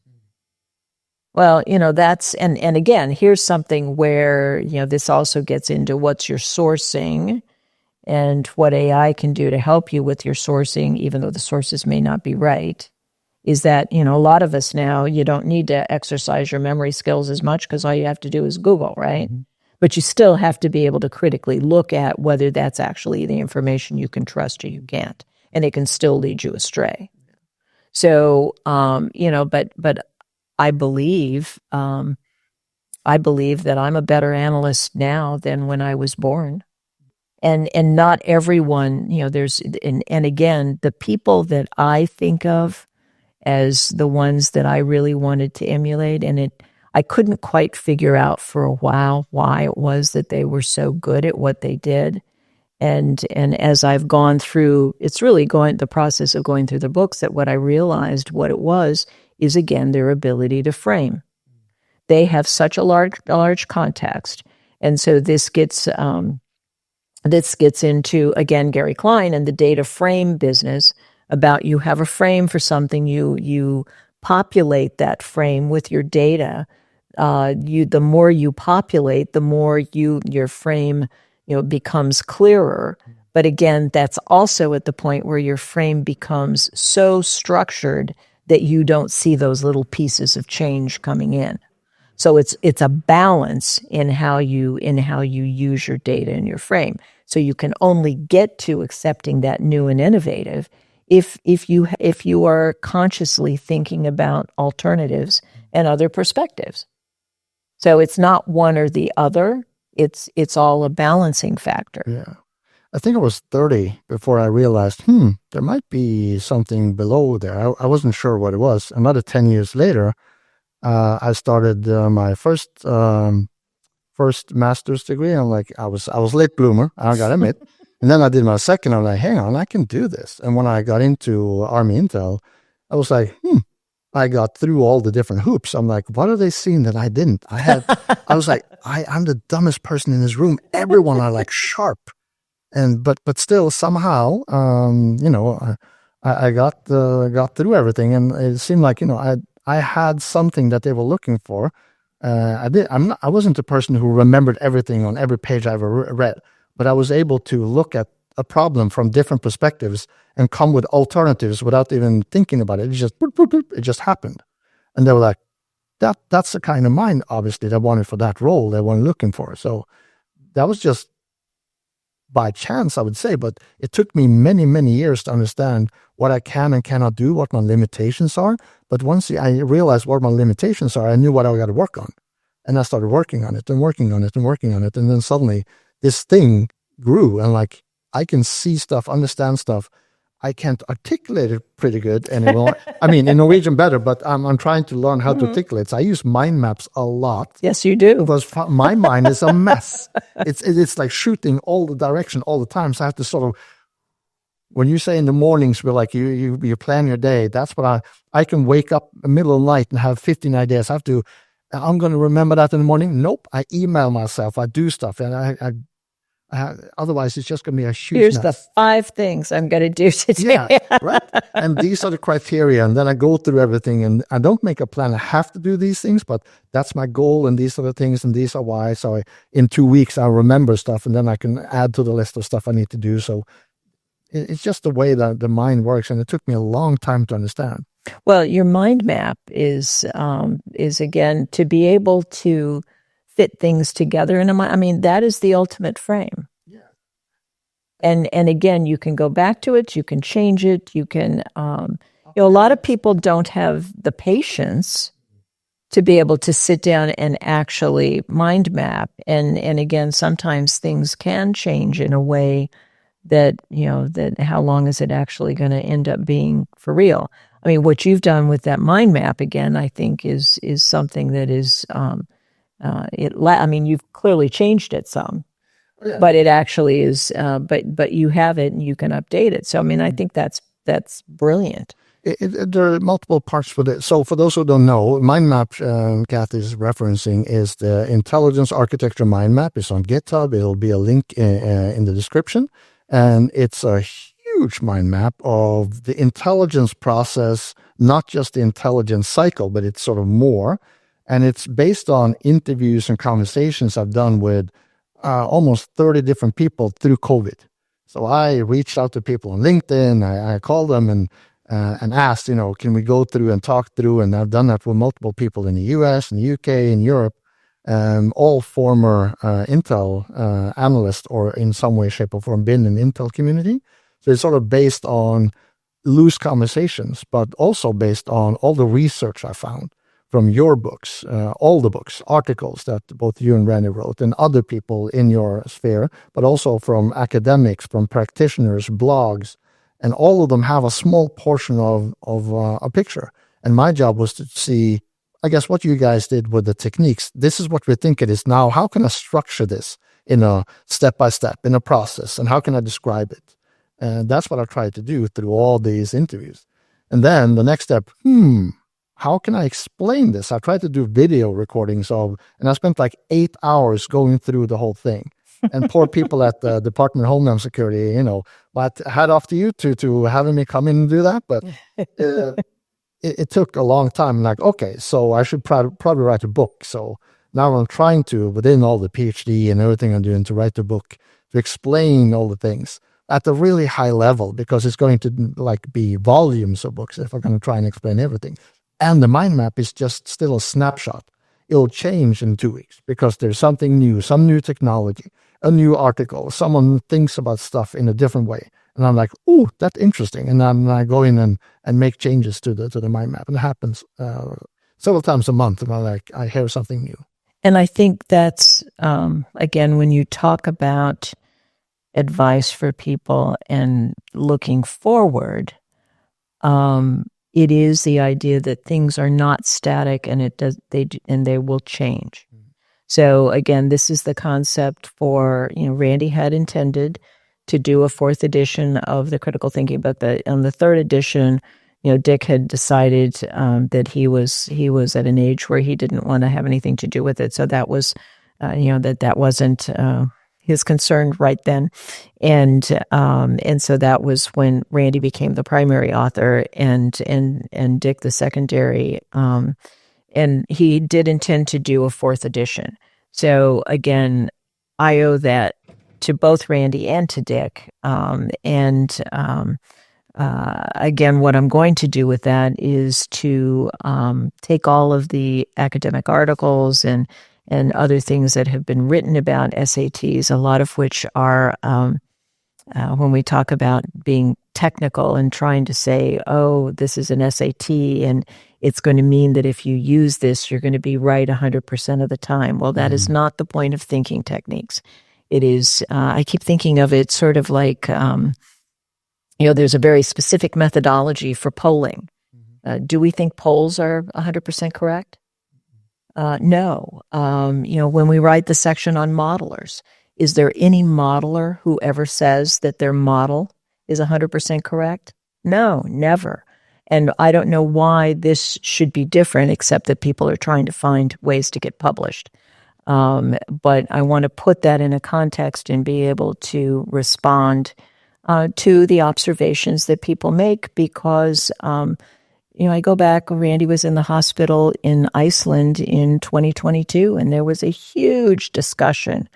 Well, that's, and again, here's something where, this also gets into what's your sourcing and what AI can do to help you with your sourcing, even though the sources may not be right, is that, a lot of us now, you don't need to exercise your memory skills as much because all you have to do is Google, right? Mm-hmm. But you still have to be able to critically look at whether that's actually the information you can trust or you can't, and it can still lead you astray. So, but I believe that I'm a better analyst now than when I was born. And not everyone, there's, and again, the people that I think of as the ones that I really wanted to emulate, and I couldn't quite figure out for a while why it was that they were so good at what they did. And as I've gone through, it's really the process of going through the books, that what I realized what it was is, again, their ability to frame. They have such a large context. And so this gets into, again, Gary Klein and the data frame business, about you have a frame for something, you populate that frame with your data. The more you populate, the more your frame becomes clearer. But again, that's also at the point where your frame becomes so structured that you don't see those little pieces of change coming in. So it's a balance in how you use your data in your frame. So you can only get to accepting that new and innovative if you are consciously thinking about alternatives and other perspectives. So it's not one or the other. It's all a balancing factor. Yeah. I think I was 30 before I realized, there might be something below there. I wasn't sure what it was. Another 10 years later, I started my first master's degree. I'm like, I was late bloomer, I gotta admit. And then I did my second. I'm like, hang on, I can do this. And when I got into Army Intel, I was like, I got through all the different hoops. I'm like, what are they seeing that I didn't? I was like, I'm the dumbest person in this room. Everyone are like sharp. But still somehow, I got through everything, and it seemed like, I had something that they were looking for. I wasn't the person who remembered everything on every page I ever read, but I was able to look at a problem from different perspectives and come with alternatives without even thinking about it. It just happened. And they were like, that's the kind of mind, obviously, they wanted for that role, they weren't looking for. So that was just by chance, I would say, but it took me many, many years to understand what I can and cannot do, what my limitations are. But once I realized what my limitations are, I knew what I got to work on. And I started working on it and working on it and working on it. And then suddenly this thing grew, and like, I can see stuff, understand stuff. I can't articulate it pretty good anymore. I mean, in Norwegian better, but I'm trying to learn how to articulate. So I use mind maps a lot. Yes, you do. Because my mind is a mess. It's like shooting all the direction all the time. So I have to sort of, when you say in the mornings, we're like, you plan your day. That's what I can wake up in the middle of the night and have 15 ideas. I'm going to remember that in the morning. Nope. I email myself. I do stuff. And otherwise, it's just going to be a huge Here's mess. the 5 things I'm going to do today. Yeah, right. And these are the criteria. And then I go through everything, and I don't make a plan. I have to do these things, but that's my goal. And these are the things, and these are why. So in 2 weeks, I'll remember stuff, and then I can add to the list of stuff I need to do. So it's just the way that the mind works. And it took me a long time to understand. Well, your mind map is again, to be able to fit things together in a mind. I mean, that is the ultimate frame. Yeah. And again, you can go back to it, you can change it, you can, a lot of people don't have the patience to be able to sit down and actually mind map. And again, sometimes things can change in a way that, that how long is it actually going to end up being for real? I mean, what you've done with that mind map, again, I think is something that is, I mean, you've clearly changed it some, but it actually is, but you have it and you can update it. So, I mean, I think that's brilliant. There are multiple parts for this. So for those who don't know, mind map Kathy is referencing is the Intelligence Architecture Mind Map. It's on GitHub. It'll be a link in the description. And it's a huge mind map of the intelligence process, not just the intelligence cycle, but it's sort of more. And it's based on interviews and conversations I've done with almost 30 different people through COVID. So I reached out to people on LinkedIn. I called them and asked, can we go through and talk through? And I've done that with multiple people in the US, in the UK, in Europe, all former Intel analysts or in some way, shape, or form been in the Intel community. So it's sort of based on loose conversations, but also based on all the research I found from your books, all the books, articles that both you and Randy wrote, and other people in your sphere, but also from academics, from practitioners, blogs, and all of them have a small portion of a picture. And my job was to see, I guess, what you guys did with the techniques. This is what we think it is now. How can I structure this in a step-by-step, in a process, and how can I describe it? And that's what I tried to do through all these interviews. And then the next step, how can I explain this? I tried to do video recordings and I spent like 8 hours going through the whole thing. And poor people at the Department of Homeland Security, but hat off to you to having me come in and do that. But it took a long time. Like, okay, so I should probably write a book. So now I'm trying to, within all the PhD and everything I'm doing, to write a book to explain all the things at a really high level, because it's going to be volumes of books if I'm going to try and explain everything. And the mind map is just still a snapshot. It'll change in 2 weeks because there's something new, some new technology, a new article. Someone thinks about stuff in a different way. And I'm like, oh, that's interesting. And then I go in and make changes to the mind map. And it happens several times a month. And I hear something new. And I think that's, again, when you talk about advice for people and looking forward, it is the idea that things are not static and they will change. Mm-hmm. So again, this is the concept for, Randy had intended to do a 4th edition of the critical thinking book. On the 3rd edition, Dick had decided that he was at an age where he didn't want to have anything to do with it. So that was, that wasn't his concern right then. And so that was when Randy became the primary author and Dick the secondary. And he did intend to do a 4th edition. So again, I owe that to both Randy and to Dick. Again, what I'm going to do with that is to take all of the academic articles and other things that have been written about SATs, a lot of which are, when we talk about being technical and trying to say, oh, this is an SAT, and it's going to mean that if you use this, you're going to be right 100% of the time. Well, that is not the point of thinking techniques. It is, I keep thinking of it sort of like, there's a very specific methodology for polling. Do we think polls are 100% correct? No. When we write the section on modelers, is there any modeler who ever says that their model is 100% correct? No, never. And I don't know why this should be different, except that people are trying to find ways to get published. But I want to put that in a context and be able to respond to the observations that people make, because I go back, Randy was in the hospital in Iceland in 2022, and there was a huge discussion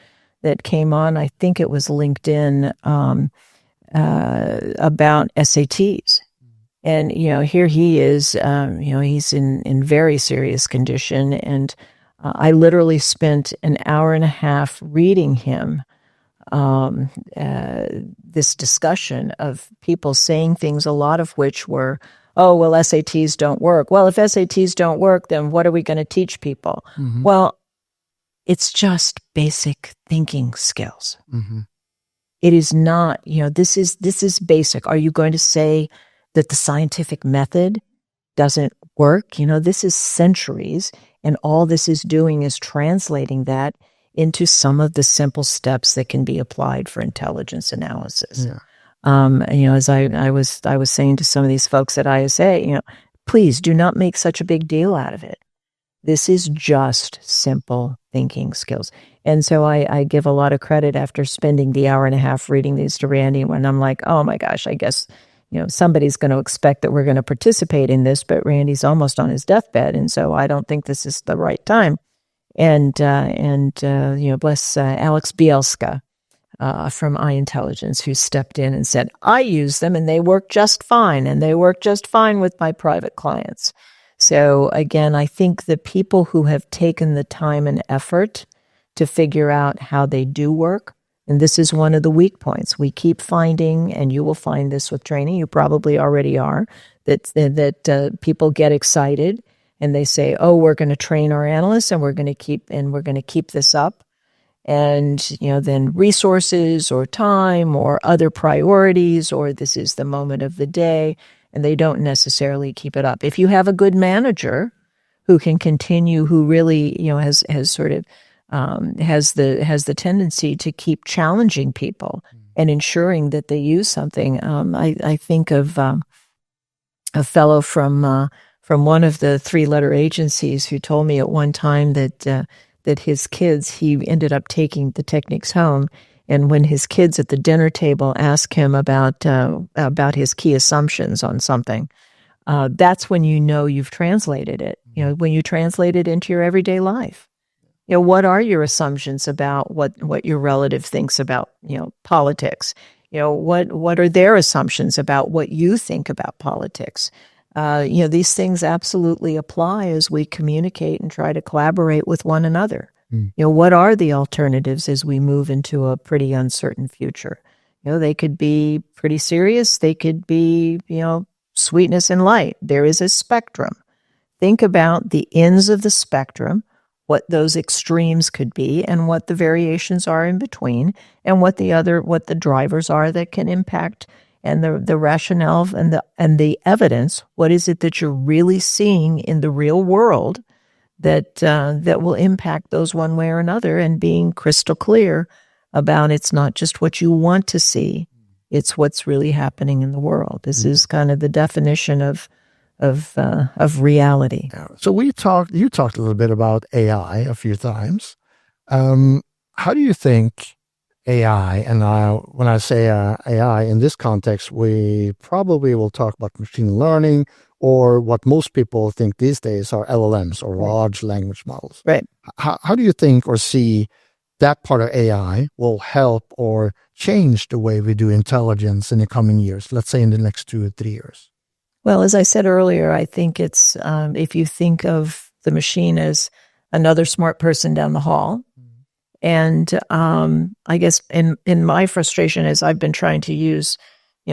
that came on, I think it was LinkedIn, about SATs. And, here he is, he's in very serious condition. And I literally spent an hour and a half reading him this discussion of people saying things, a lot of which were oh, well, SATs don't work. Well, if SATs don't work, then what are we going to teach people? Mm-hmm. Well, it's just basic thinking skills. Mm-hmm. It is not, this is basic. Are you going to say that the scientific method doesn't work? This is centuries, and all this is doing is translating that into some of the simple steps that can be applied for intelligence analysis. Yeah. As I was saying to some of these folks at ISA, please do not make such a big deal out of it. This is just simple thinking skills. And so I give a lot of credit after spending the hour and a half reading these to Randy, when I'm like, oh my gosh, I guess, somebody's going to expect that we're going to participate in this, but Randy's almost on his deathbed. And so I don't think this is the right time. And bless Alex Bielska from iIntelligence, who stepped in and said, I use them and they work just fine. And they work just fine with my private clients. So again, I think the people who have taken the time and effort to figure out how they do work, and this is one of the weak points. We keep finding, and you will find this with training, you probably already are, that people get excited and they say, oh, we're going to train our analysts and we're going to keep this up. And, then resources or time or other priorities, or this is the moment of the day, and they don't necessarily keep it up. If you have a good manager who can continue, who really, has sort of, has the tendency to keep challenging people and ensuring that they use something. I think of a fellow from one of the 3-letter agencies who told me at one time that his kids, he ended up taking the techniques home, and when his kids at the dinner table asked him about his key assumptions on something, that's when you've translated it. When you translate it into your everyday life. What are your assumptions about what your relative thinks about, politics? What are their assumptions about what you think about politics? These things absolutely apply as we communicate and try to collaborate with one another. What are the alternatives as we move into a pretty uncertain future? They could be pretty serious. They could be, sweetness and light. There is a spectrum. Think about the ends of the spectrum, what those extremes could be, and what the variations are in between, and what the drivers are that can impact, and the rationale and the evidence. What is it that you're really seeing in the real world that will impact those one way or another, and being crystal clear about it's not just what you want to see, it's what's really happening in the world. This is kind of the definition of reality. So you talked a little bit about AI a few times. How do you think AI, and when I say AI in this context, we probably will talk about machine learning, or what most people think these days are LLMs, or large language models. Right. How do you think or see that part of AI will help or change the way we do intelligence in the coming years, let's say in the next 2 or 3 years? Well, as I said earlier, I think it's, if you think of the machine as another smart person down the hall, and I guess in my frustration is I've been trying to use,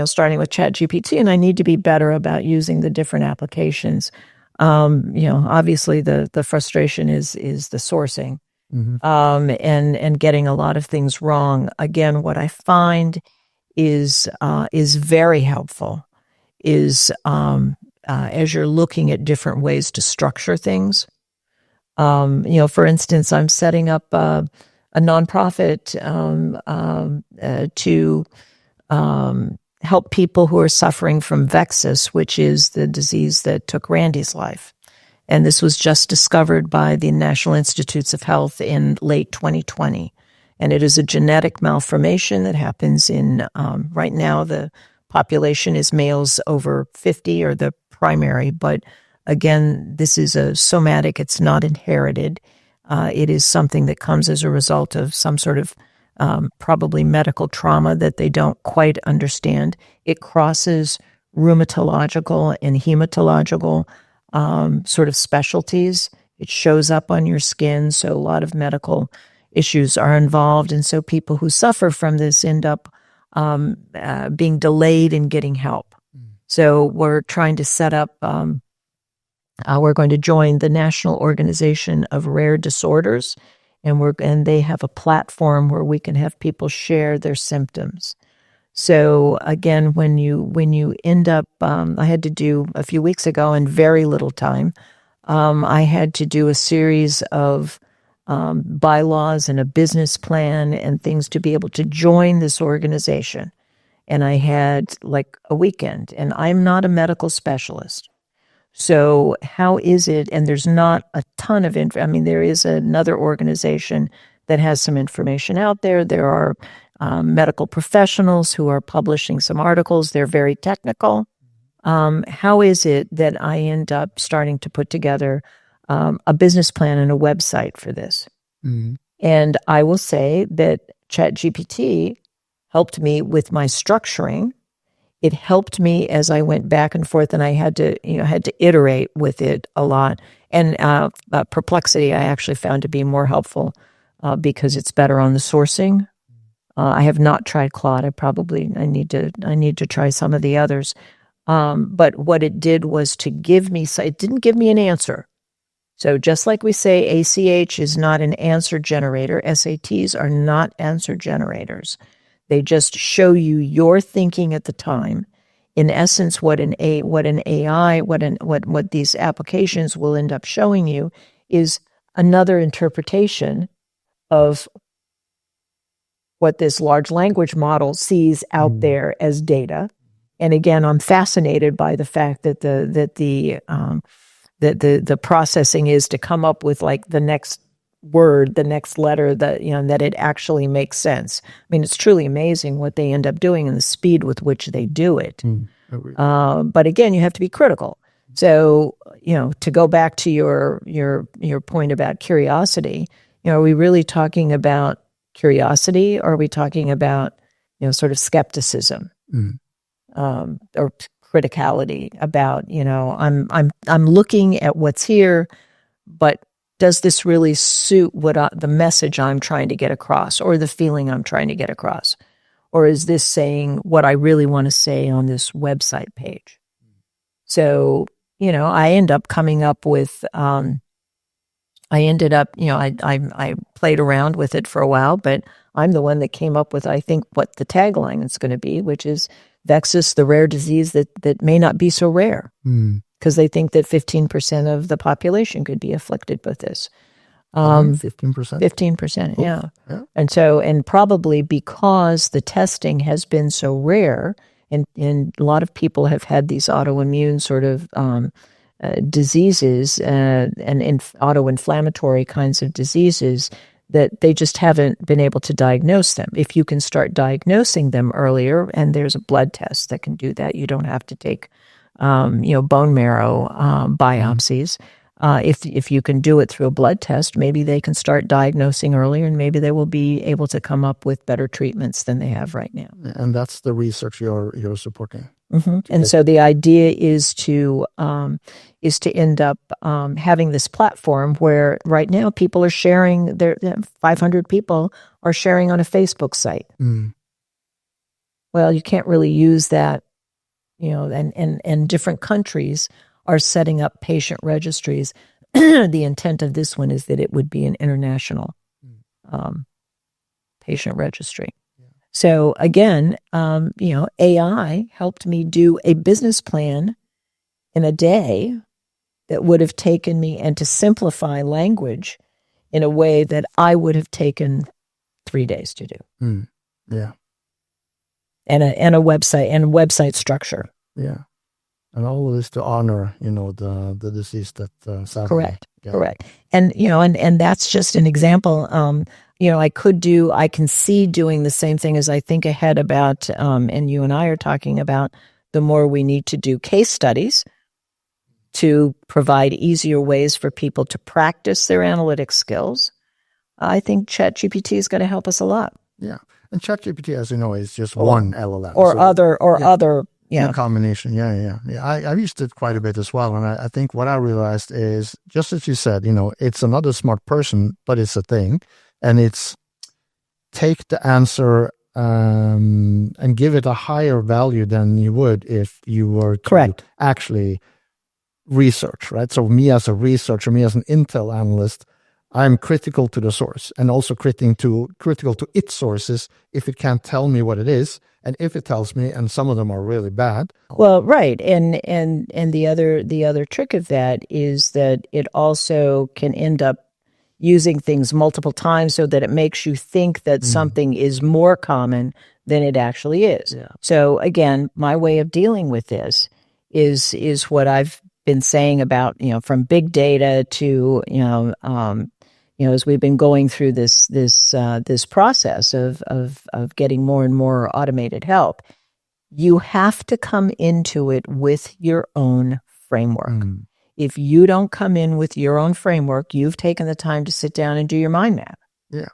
starting with ChatGPT, and I need to be better about using the different applications. Obviously the frustration is the sourcing, and getting a lot of things wrong. Again, what I find is very helpful is as you're looking at different ways to structure things. For instance, I'm setting up a nonprofit to help people who are suffering from Vexus, which is the disease that took Randy's life. And this was just discovered by the National Institutes of Health in late 2020. And it is a genetic malformation that happens in, right now, the population is males over 50 are the primary. But again, this is a somatic, it's not inherited. It is something that comes as a result of some sort of probably medical trauma that they don't quite understand. It crosses rheumatological and hematological sort of specialties. It shows up on your skin, so a lot of medical issues are involved. And so people who suffer from this end up being delayed in getting help. So we're trying to set up, we're going to join the National Organization of Rare Disorders, and they have a platform where we can have people share their symptoms. So again, when you end up, I had to do a few weeks ago in very little time, I had to do a series of bylaws and a business plan and things to be able to join this organization. And I had like a weekend, and I'm not a medical specialist. So how is it, and there's not a ton of info. I mean, there is another organization that has some information out there. There are medical professionals who are publishing some articles. They're very technical. How is it that I end up starting to put together a business plan and a website for this? Mm-hmm. And I will say that ChatGPT helped me with my structuring. It helped me as I went back and forth, and I had to iterate with it a lot. And Perplexity, I actually found to be more helpful because it's better on the sourcing. I have not tried Claude. I need to try some of the others. But what it did was to give me, it didn't give me an answer. So just like we say ACH is not an answer generator, SATs are not answer generators. They just show you your thinking at the time. In essence, what these applications will end up showing you is another interpretation of what this large language model sees out there as data. And again, I'm fascinated by the fact that the processing is to come up with like the next word, the next letter, that it actually makes sense. I mean, it's truly amazing what they end up doing and the speed with which they do it. But again, you have to be critical. So, to go back to your point about curiosity, are we really talking about curiosity, or are we talking about, sort of skepticism? Or criticality about, I'm looking at what's here, but does this really suit the message I'm trying to get across, or the feeling I'm trying to get across? Or is this saying what I really want to say on this website page? So, I end up coming up with, I played around with it for a while, but I'm the one that came up with, I think, what the tagline is going to be, which is Vexus, the rare disease that may not be so rare, because they think that 15% of the population could be afflicted with this. 15%? 15%, yeah. And probably because the testing has been so rare, and a lot of people have had these autoimmune sort of diseases and autoinflammatory kinds of diseases, that they just haven't been able to diagnose them. If you can start diagnosing them earlier, and there's a blood test that can do that, you don't have to take, bone marrow biopsies. If you can do it through a blood test, maybe they can start diagnosing earlier, and maybe they will be able to come up with better treatments than they have right now. And that's the research you're supporting. And so the idea is to end up having this platform where right now people are sharing, 500 people are sharing on a Facebook site. Well, you can't really use that, and different countries are setting up patient registries. The intent of this one is that it would be an international patient registry. So again, AI helped me do a business plan in a day that would have taken me, and to simplify language in a way that I would have taken 3 days to do. Yeah. And a website structure. Yeah. And all of this to honor, the disease that sadly. Correct. And that's just an example. I can see doing the same thing as I think ahead about, and you and I are talking about, the more we need to do case studies to provide easier ways for people to practice their analytic skills. I think ChatGPT is going to help us a lot. Yeah. And ChatGPT, as you know, is just one LLM. Other. Yeah. A combination. Yeah. I've used it quite a bit as well. And I think what I realized is, just as you said, it's another smart person, but it's a thing. And it's take the answer and give it a higher value than you would if you were to Correct. actually research, right? So me as a researcher, me as an Intel analyst, I'm critical to the source and also critical to its sources if it can't tell me what it is. And if it tells me, and some of them are really bad. Well, right. And the other trick of that is that it also can end up using things multiple times so that it makes you think that something is more common than it actually is. Yeah. So again, my way of dealing with this is what I've been saying about, from big data to, as we've been going through this process of getting more and more automated help, you have to come into it with your own framework. If you don't come in with your own framework, you've taken the time to sit down and do your mind map. Yeah.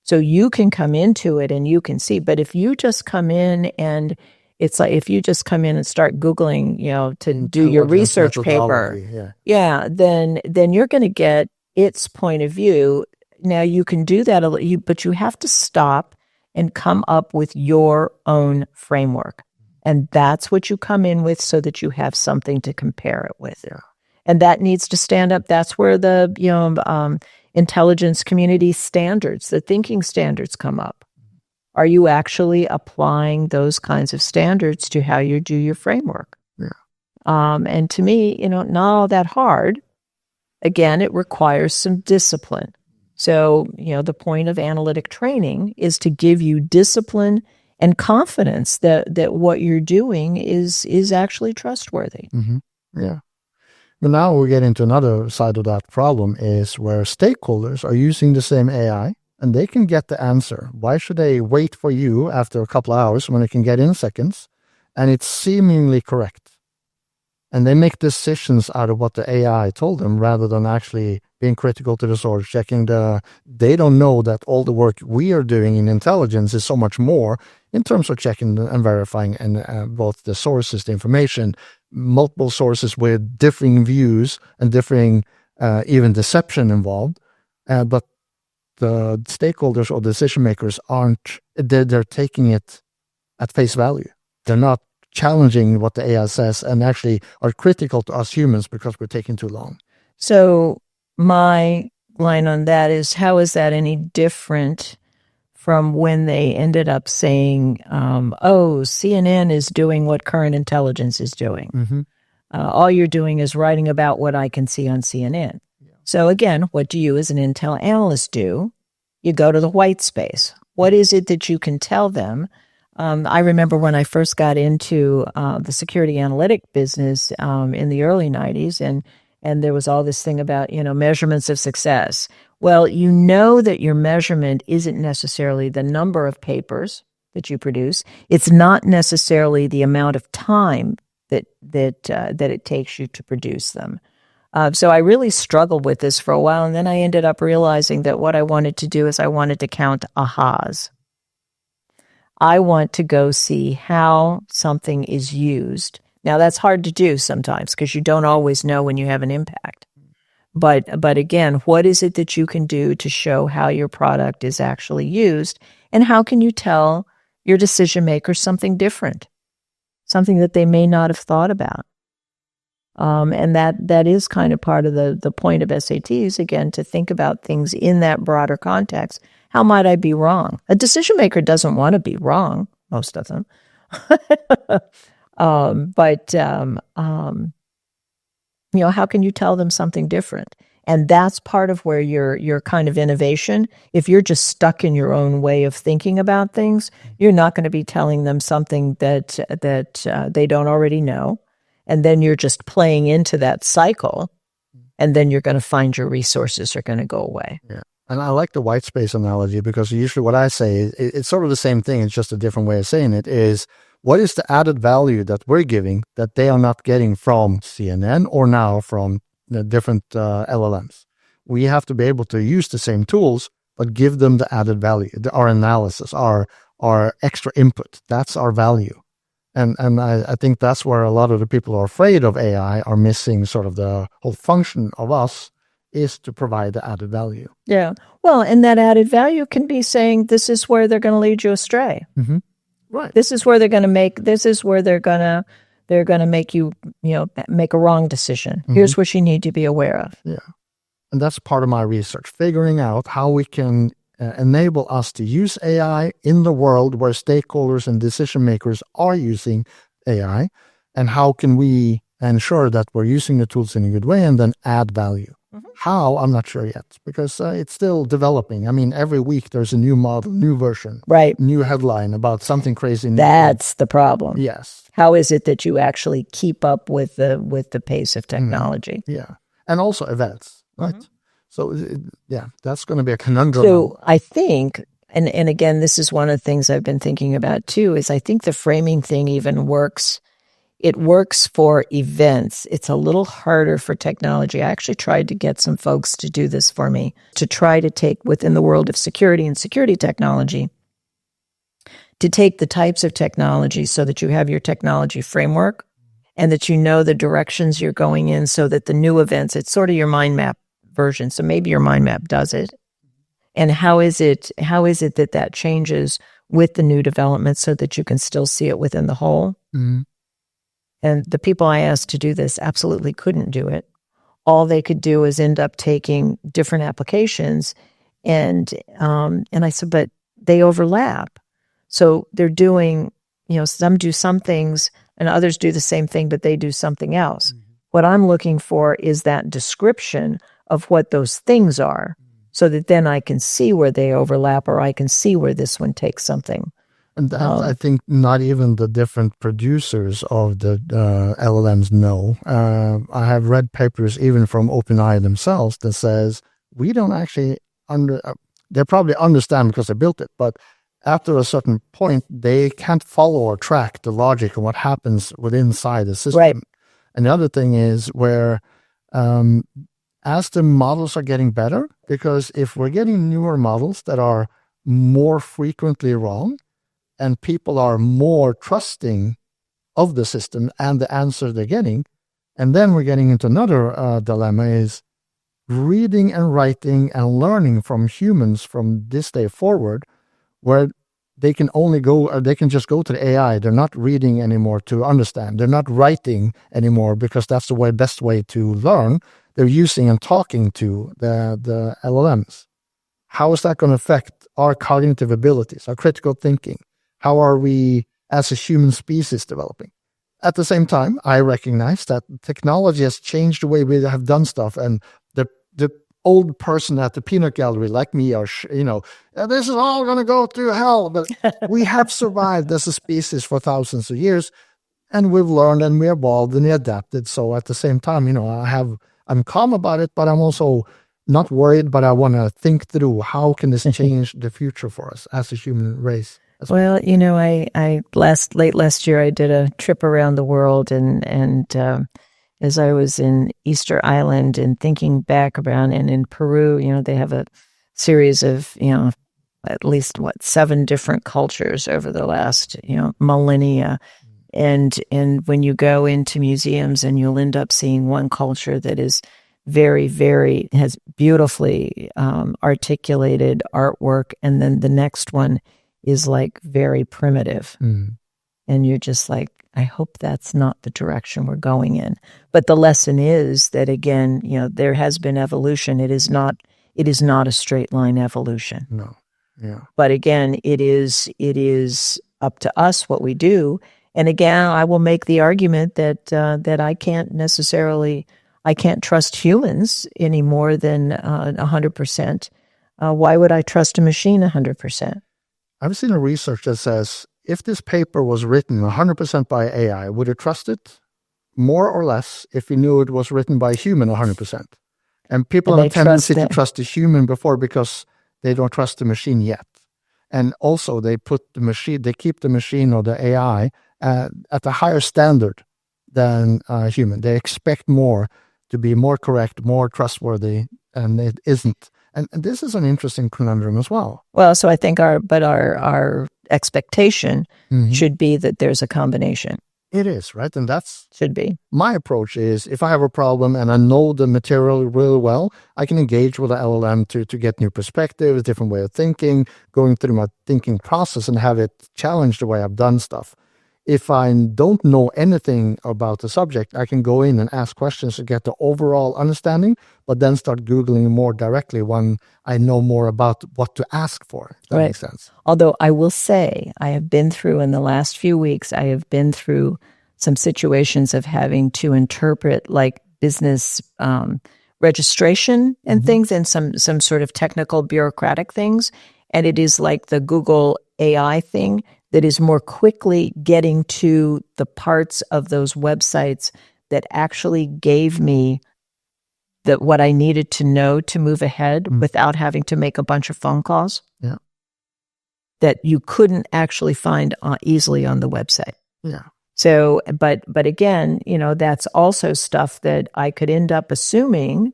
So you can come into it and you can see. But if you just come in and it's like if you just come in and start Googling, to do your research paper, then you're going to get its point of view. Now you can do that, but you have to stop and come up with your own framework. And that's what you come in with so that you have something to compare it with. Yeah. And that needs to stand up. That's where the intelligence community standards, the thinking standards come up. Are you actually applying those kinds of standards to how you do your framework? Yeah. And to me, not all that hard. Again, it requires some discipline. So, the point of analytic training is to give you discipline and confidence that what you're doing is actually trustworthy. Mm-hmm. Yeah. But now we get into another side of that problem is where stakeholders are using the same AI and they can get the answer. Why should they wait for you after a couple of hours when they can get in seconds and it's seemingly correct? And they make decisions out of what the AI told them rather than actually being critical to the source, they don't know that all the work we are doing in intelligence is so much more in terms of checking and verifying and both the sources, the information, multiple sources with differing views and differing even deception involved. But the stakeholders or decision makers they're taking it at face value. They're not challenging what the AI says and actually are critical to us humans because we're taking too long. So my line on that is, how is that any different from when they ended up saying, CNN is doing what current intelligence is doing. Mm-hmm. All you're doing is writing about what I can see on CNN. Yeah. So again, what do you as an Intel analyst do? You go to the white space. What is it that you can tell them? I remember when I first got into the security analytic business in the early 90s, and there was all this thing about, measurements of success. Well, that your measurement isn't necessarily the number of papers that you produce. It's not necessarily the amount of time that it takes you to produce them. So I really struggled with this for a while, and then I ended up realizing that what I wanted to do is I wanted to count ahas. I want to go see how something is used. Now, that's hard to do sometimes because you don't always know when you have an impact. But again, what is it that you can do to show how your product is actually used? And how can you tell your decision makers something different, something that they may not have thought about? And that is kind of part of the point of SATs, again, to think about things in that broader context. How might I be wrong? A decision maker doesn't want to be wrong, most of them. How can you tell them something different? And that's part of where your kind of innovation. If you're just stuck in your own way of thinking about things, you're not going to be telling them something that they don't already know. And then you're just playing into that cycle, and then you're going to find your resources are going to go away. Yeah. And I like the white space analogy because usually what I say, it's sort of the same thing. It's just a different way of saying it is, what is the added value that we're giving that they are not getting from CNN or now from the different LLMs? We have to be able to use the same tools, but give them the added value, our analysis, our extra input. That's our value. And I think that's where a lot of the people who are afraid of AI are missing sort of the whole function of us is to provide the added value. Yeah. Well, and that added value can be saying this is where they're going to lead you astray. Mm-hmm. Right. This is where they're going to make you, make a wrong decision. Mm-hmm. Here's what you need to be aware of. Yeah. And that's part of my research, figuring out how we can enable us to use AI in the world where stakeholders and decision makers are using AI, and how can we ensure that we're using the tools in a good way and then add value. Mm-hmm. How, I'm not sure yet, because it's still developing. I mean, every week there's a new model, new version, right? New headline about something crazy. That's the problem. Yes. How is it that you actually keep up with the pace of technology? Mm-hmm. Yeah, and also events, right? Mm-hmm. So that's going to be a conundrum. So I think, and again, this is one of the things I've been thinking about too, is I think the framing thing even works. It works for events. It's a little harder for technology. I actually tried to get some folks to do this for me, to try to take within the world of security and security technology, to take the types of technology so that you have your technology framework and that you know the directions you're going in, so that the new events, it's sort of your mind map version. So maybe your mind map does it. And how is it that changes with the new development so that you can still see it within the whole? Mm-hmm. And the people I asked to do this absolutely couldn't do it. All they could do is end up taking different applications. And I said, but they overlap. So they're doing, some do some things and others do the same thing, but they do something else. Mm-hmm. What I'm looking for is that description of what those things are, so that then I can see where they overlap, or I can see where this one takes something. And that, I think not even the different producers of the LLMs know. I have read papers even from OpenAI themselves that says we don't actually they probably understand because they built it, but after a certain point, they can't follow or track the logic of what happens inside the system. Right. And the other thing is where as the models are getting better, because if we're getting newer models that are more frequently wrong, and people are more trusting of the system and the answer they're getting, and then we're getting into another dilemma is reading and writing and learning from humans from this day forward, where they can just go to the AI. They're not reading anymore to understand. They're not writing anymore because that's the best way to learn. They're using and talking to the LLMs. How is that going to affect our cognitive abilities, our critical thinking? How are we as a human species developing? At the same time, I recognize that technology has changed the way we have done stuff, and the old person at the peanut gallery like me are, this is all going to go through hell. But we have survived as a species for thousands of years, and we've learned and we evolved and we adapted. So at the same time, I'm calm about it, but I'm also not worried. But I want to think through how can this change the future for us as a human race. Well, I late last year I did a trip around the world, and as I was in Easter Island and thinking back around, and in Peru, they have a series of at least 7 different cultures over the last millennia, and when you go into museums and you'll end up seeing one culture that is very, very has beautifully articulated artwork, and then the next one is like very primitive. Mm. And you're just like, I hope that's not the direction we're going in. But the lesson is that, again, there has been evolution. It is not a straight line evolution. No. Yeah. But again, it is up to us what we do. And again, I will make the argument that I can't trust humans any more than 100%. Why would I trust a machine 100%? I've seen a research that says if this paper was written 100% by AI, would you trust it more or less if you knew it was written by a human 100%? And people have a tendency to trust the human before because they don't trust the machine yet. And also they keep the machine or the AI at a higher standard than human. They expect more to be more correct, more trustworthy, and it isn't. And this is an interesting conundrum as well. Well, so I think our expectation should be that there's a combination. It is, right? And that's Should be. my approach is if I have a problem and I know the material really well, I can engage with the LLM to get new perspectives, different way of thinking, going through my thinking process and have it challenge the way I've done stuff. If I don't know anything about the subject, I can go in and ask questions to get the overall understanding, but then start Googling more directly when I know more about what to ask for. If that makes sense. Although I will say, I have been through in the last few weeks, I have been through some situations of having to interpret like business registration and things and some sort of technical bureaucratic things. And it is like the Google AI thing that is more quickly getting to the parts of those websites that actually gave me what I needed to know to move ahead without having to make a bunch of phone calls. Yeah. That you couldn't actually find easily on the website. Yeah. So, but again, that's also stuff that I could end up assuming.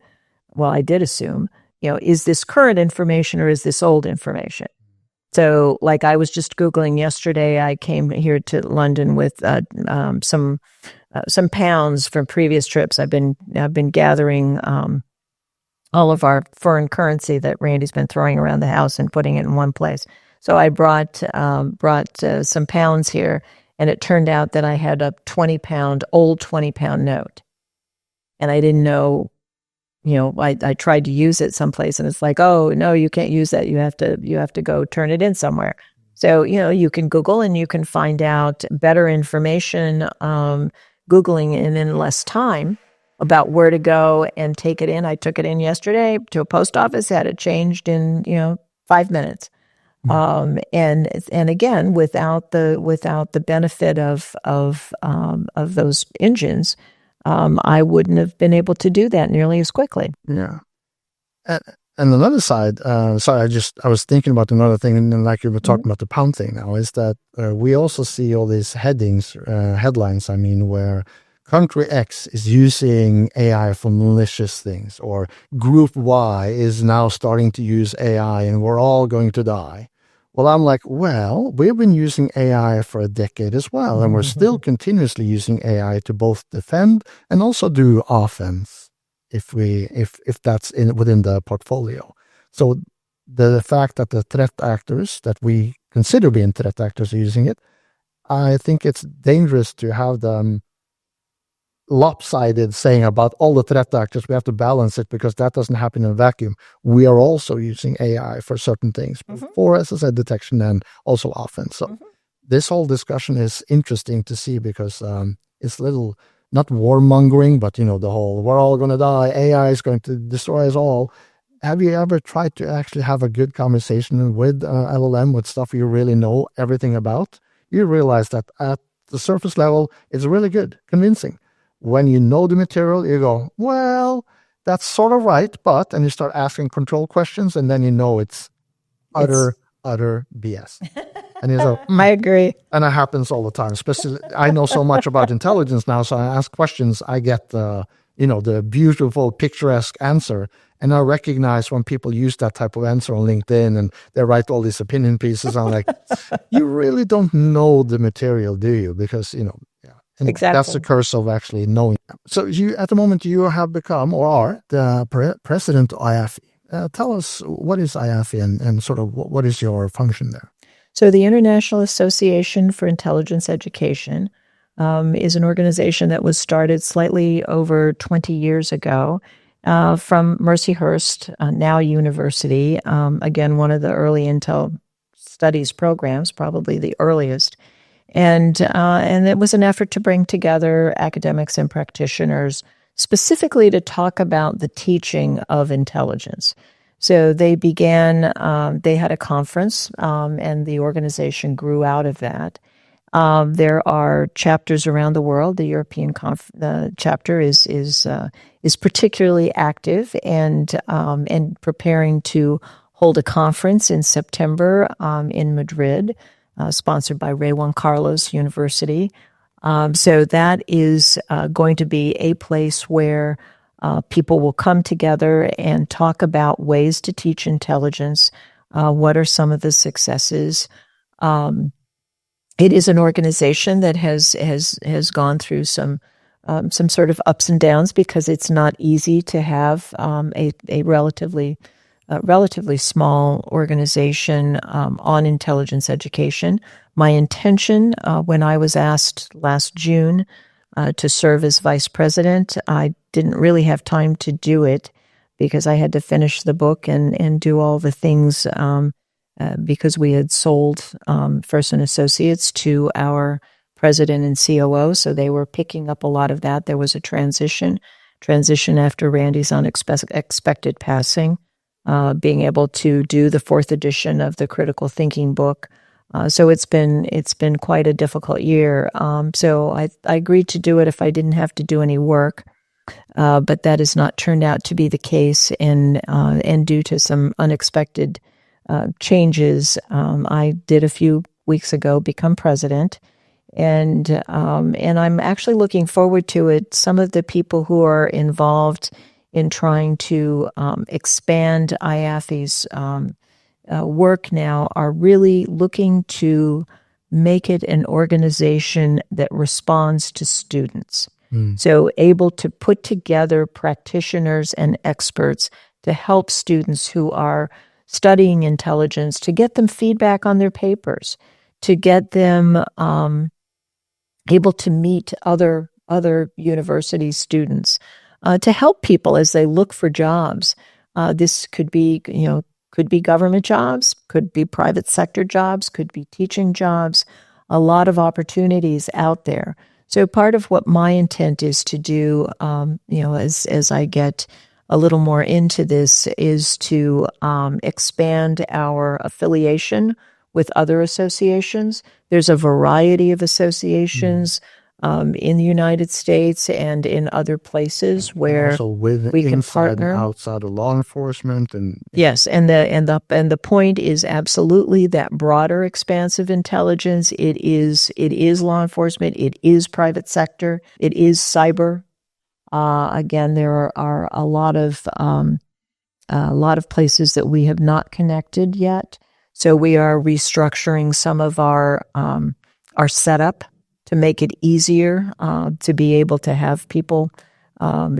Well, I did assume, is this current information or is this old information? So, like I was just Googling yesterday, I came here to London with some pounds from previous trips. I've been gathering all of our foreign currency that Randy's been throwing around the house and putting it in one place. So I brought some pounds here, and it turned out that I had a old 20-pound note, and I didn't know. I tried to use it someplace, and it's like, oh no, you can't use that. You have to go turn it in somewhere. So you can Google and you can find out better information, Googling and in less time about where to go and take it in. I took it in yesterday to a post office, had it changed in 5 minutes. And again, without the benefit of those engines, I wouldn't have been able to do that nearly as quickly. Yeah. And another side, I was thinking about another thing, and then like you were talking about the pound thing now, is that we also see all these headlines, where country X is using AI for malicious things, or group Y is now starting to use AI and we're all going to die. Well, I'm like, we've been using AI for a decade as well, and we're still continuously using AI to both defend and also do offense if that's within the portfolio. So the fact that the threat actors that we consider being threat actors are using it, I think it's dangerous to have them lopsided saying about all the threat actors. We have to balance it because that doesn't happen in a vacuum. We are also using AI for certain things, for, as I said, detection and also offense. So this whole discussion is interesting to see because it's a little, not warmongering, but the whole, we're all going to die, AI is going to destroy us all. Have you ever tried to actually have a good conversation with LLM, with stuff you really know everything about? You realize that at the surface level, it's really good, convincing. When you know the material, you go, well, that's sort of right, but, and you start asking control questions, and then it's utter BS. And you go, I agree. And it happens all the time. Especially, I know so much about intelligence now, so I ask questions, I get the beautiful, picturesque answer. And I recognize when people use that type of answer on LinkedIn and they write all these opinion pieces. I'm like, you really don't know the material, do you? Because, yeah. And exactly. That's the curse of actually knowing. So at the moment, you have become or are the president of IAFIE. Tell us, what is IAFIE and sort of what is your function there? So the International Association for Intelligence Education is an organization that was started slightly over 20 years ago from Mercyhurst, now university, again, one of the early Intel studies programs, probably the earliest. And it was an effort to bring together academics and practitioners specifically to talk about the teaching of intelligence. So they began, they had a conference, and the organization grew out of that. There are chapters around the world. The European chapter is particularly active and preparing to hold a conference in September in Madrid, sponsored by Rey Juan Carlos University. So that is going to be a place where people will come together and talk about ways to teach intelligence. What are some of the successes? it is an organization that has gone through some sort of ups and downs because it's not easy to have a relatively small organization on intelligence education. My intention when I was asked last June to serve as vice president, I didn't really have time to do it because I had to finish the book and do all the things because we had sold Pherson Associates to our president and COO, so they were picking up a lot of that. There was a transition after Randy's unexpected passing, being able to do the 4th edition of the critical thinking book. So it's been quite a difficult year. So I agreed to do it if I didn't have to do any work, but that has not turned out to be the case. And due to some unexpected changes, I did a few weeks ago become president, and I'm actually looking forward to it. Some of the people who are involved in trying to expand IAFIE's work now are really looking to make it an organization that responds to students. So able to put together practitioners and experts to help students who are studying intelligence, to get them feedback on their papers, to get them able to meet other university students, to help people as they look for jobs. This could be government jobs, could be private sector jobs, could be teaching jobs, a lot of opportunities out there. So part of what my intent is to do, as I get a little more into this, is to expand our affiliation with other associations. There's a variety of associations in the United States and in other places where also with we can inside partner. and outside of law enforcement, and yes, and the point is absolutely that broader expansive intelligence. It is law enforcement. It is private sector. It is cyber. Again, there are a lot of places that we have not connected yet. So we are restructuring some of our setup to make it easier to be able to have people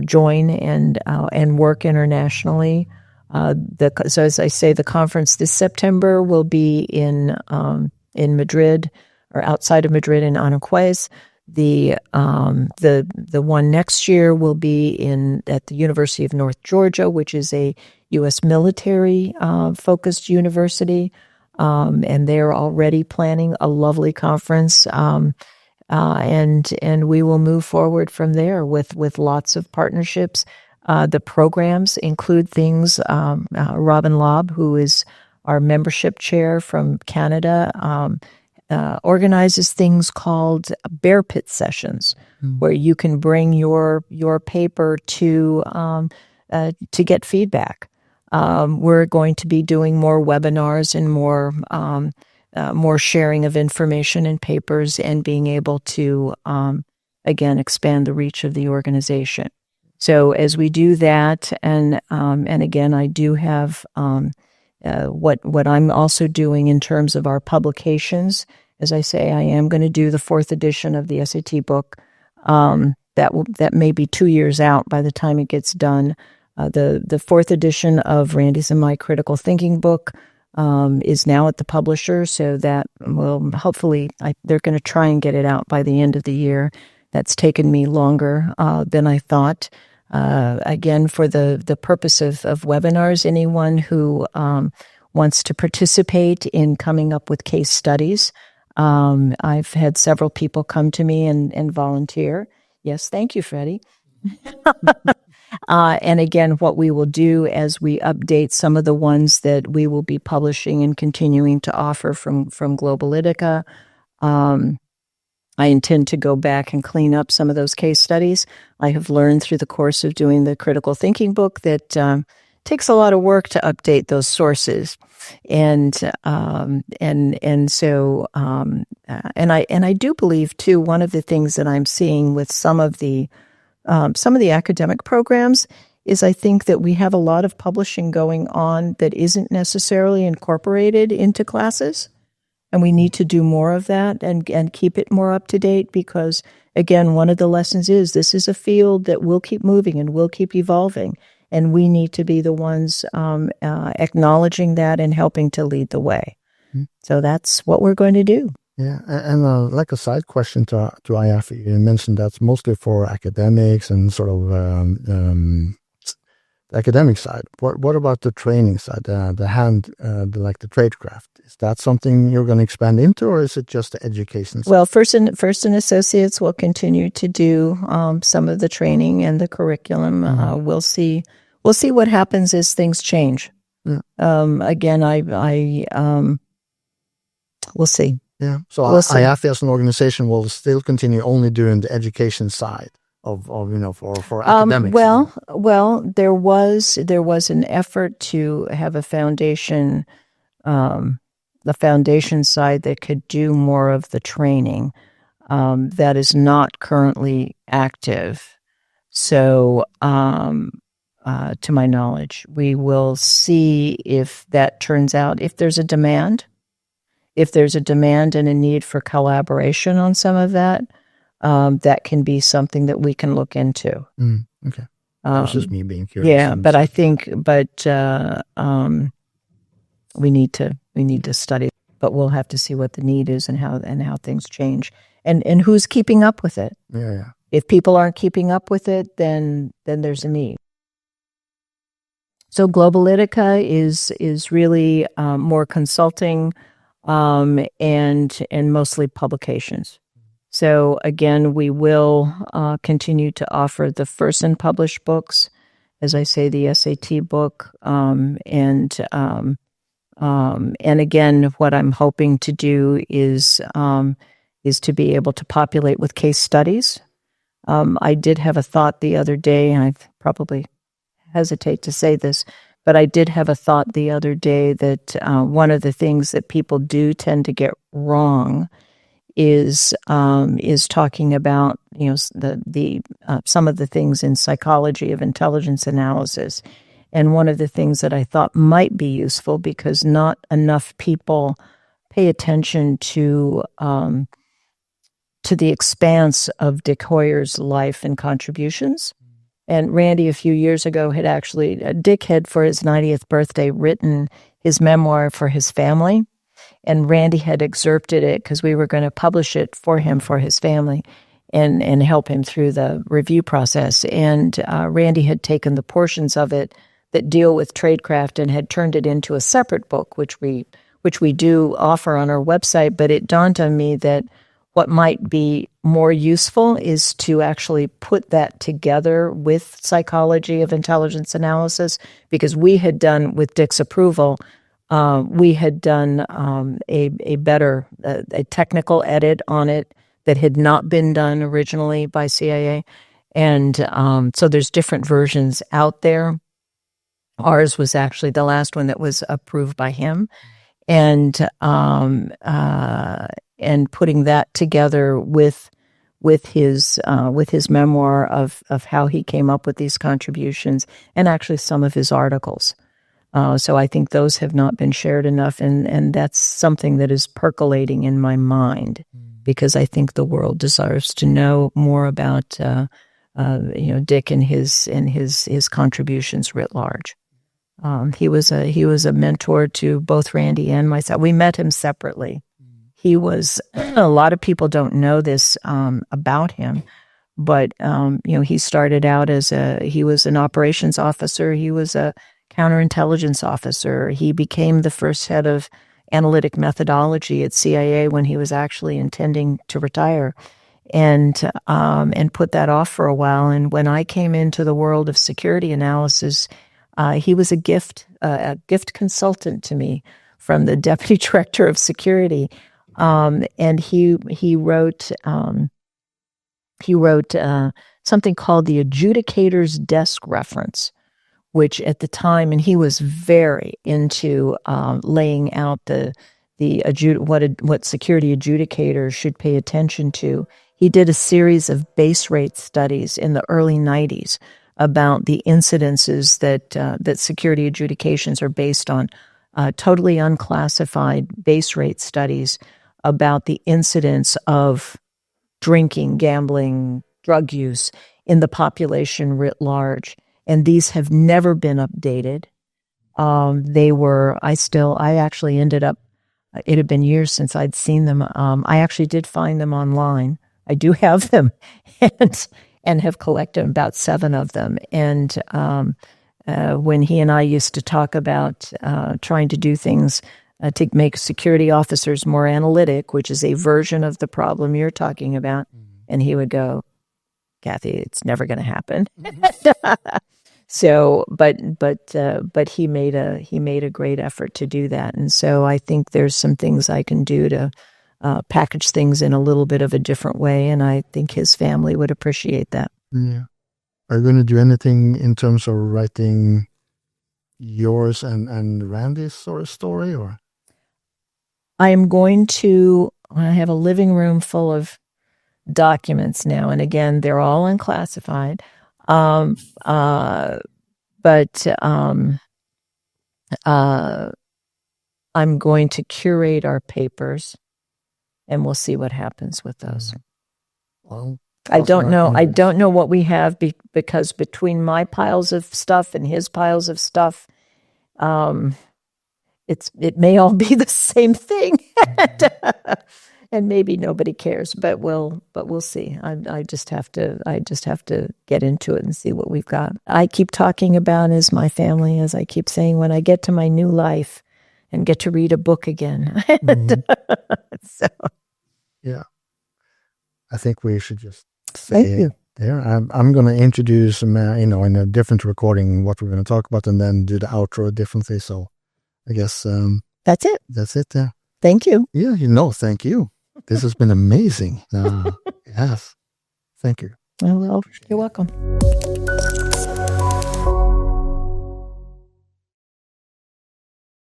join and work internationally. So as I say, the conference this September will be in Madrid, or outside of Madrid in Aranjuez. The one next year will be at the University of North Georgia, which is a U.S. military focused university, and they're already planning a lovely conference. And we will move forward from there with lots of partnerships. The programs include things. Robin Lobb, who is our membership chair from Canada, organizes things called bear pit sessions, where you can bring your paper to get feedback. We're going to be doing more webinars and more sharing of information and papers, and being able to again expand the reach of the organization. So as we do that, and again, I do have what I'm also doing in terms of our publications. As I say, I am going to do the 4th edition of the SAT book. That may be 2 years out by the time it gets done. The 4th edition of Randy's and my critical thinking book is now at the publisher, so that will hopefully they're going to try and get it out by the end of the year. That's taken me longer than I thought. Again, for the purpose of webinars, anyone who wants to participate in coming up with case studies, I've had several people come to me and volunteer. Yes, thank you, Freddie. And again, what we will do as we update some of the ones that we will be publishing and continuing to offer from Globalitica, I intend to go back and clean up some of those case studies. I have learned through the course of doing the critical thinking book that takes a lot of work to update those sources, and so I do believe too, one of the things that I'm seeing with some of the academic programs is I think that we have a lot of publishing going on that isn't necessarily incorporated into classes. And we need to do more of that and keep it more up to date because, again, one of the lessons is this is a field that will keep moving and will keep evolving. And we need to be the ones acknowledging that and helping to lead the way. Mm-hmm. So that's what we're going to do. Yeah, and like a side question to IAFIE, you mentioned that's mostly for academics and sort of the academic side. What about the training side, like the tradecraft? Is that something you're going to expand into, or is it just the education side? Well, Pherson Associates will continue to do some of the training and the curriculum. Mm-hmm. We'll see what happens as things change. Yeah. Again, we'll see. Yeah. So IAFIE as an organization will still continue only doing the education side of for academics. Well, there was an effort to have a foundation, the foundation side that could do more of the training. That is not currently active. So, to my knowledge, we will see if that turns out, if there's a demand and a need for collaboration on some of that, that can be something that we can look into. Okay. That's just me being curious. Yeah, but I think, we need to study, but we'll have to see what the need is and how things change and who's keeping up with it. Yeah. If people aren't keeping up with it, then there's a need. So Globalytica is really more consulting and mostly publications. So again, we will continue to offer the Pherson published books, as I say, the SAT book, and again, what I'm hoping to do is to be able to populate with case studies. I did have a thought the other day, and I probably hesitate to say this, but I did have a thought the other day that one of the things that people do tend to get wrong is talking about the some of the things in psychology of intelligence analysis, and one of the things that I thought might be useful because not enough people pay attention to the expanse of Dick Hoyer's life and contributions. And Randy, a few years ago, Dick had, for his 90th birthday, written his memoir for his family. And Randy had excerpted it because we were going to publish it for him, for his family, and help him through the review process. And Randy had taken the portions of it that deal with tradecraft and had turned it into a separate book, which we do offer on our website. But it dawned on me that what might be more useful is to actually put that together with psychology of intelligence analysis, because we had done, with Dick's approval, we had done a better technical edit on it that had not been done originally by CIA. And so there's different versions out there. Ours was actually the last one that was approved by him. And putting that together with his memoir of how he came up with these contributions, and actually some of his articles. So I think those have not been shared enough, and that's something that is percolating in my mind, because I think the world desires to know more about Dick and his contributions writ large. He was a mentor to both Randy and myself. We met him separately. He was, a lot of people don't know this about him, but he started out he was an operations officer. He was a counterintelligence officer. He became the first head of analytic methodology at CIA when he was actually intending to retire, and put that off for a while. And when I came into the world of security analysis, he was a gift consultant to me from the deputy director of security. And he wrote something called the Adjudicator's Desk Reference, which at the time, and he was very into laying out what security adjudicators should pay attention to. He did a series of base rate studies in the early 90s about the incidences that security adjudications are based on. totally unclassified base rate studies about the incidence of drinking, gambling, drug use in the population writ large. And these have never been updated. I actually ended up, it had been years since I'd seen them. I actually did find them online. I do have them and have collected about 7 of them. And when he and I used to talk about trying to do things to make security officers more analytic, which is a version of the problem you're talking about, and he would go, Kathy, it's never going to happen. So, but he made a great effort to do that, and so I think there's some things I can do to package things in a little bit of a different way, and I think his family would appreciate that. Yeah. Are you going to do anything in terms of writing yours and Randy's sort of story, or? I have a living room full of documents now, and again, they're all unclassified. But I'm going to curate our papers, and we'll see what happens with those. Well, I don't know what we have because between my piles of stuff and his piles of stuff, it may all be the same thing, and maybe nobody cares. But we'll see. I just have to get into it and see what we've got. I keep talking about is my family, as I keep saying, when I get to my new life and get to read a book again. So, yeah, I think we should just say there. I'm going to introduce, in a different recording what we're going to talk about, and then do the outro differently. So I guess that's it. That's it. Yeah. Thank you. Yeah. Thank you. This has been amazing. Yes. Thank you. Well, you're welcome.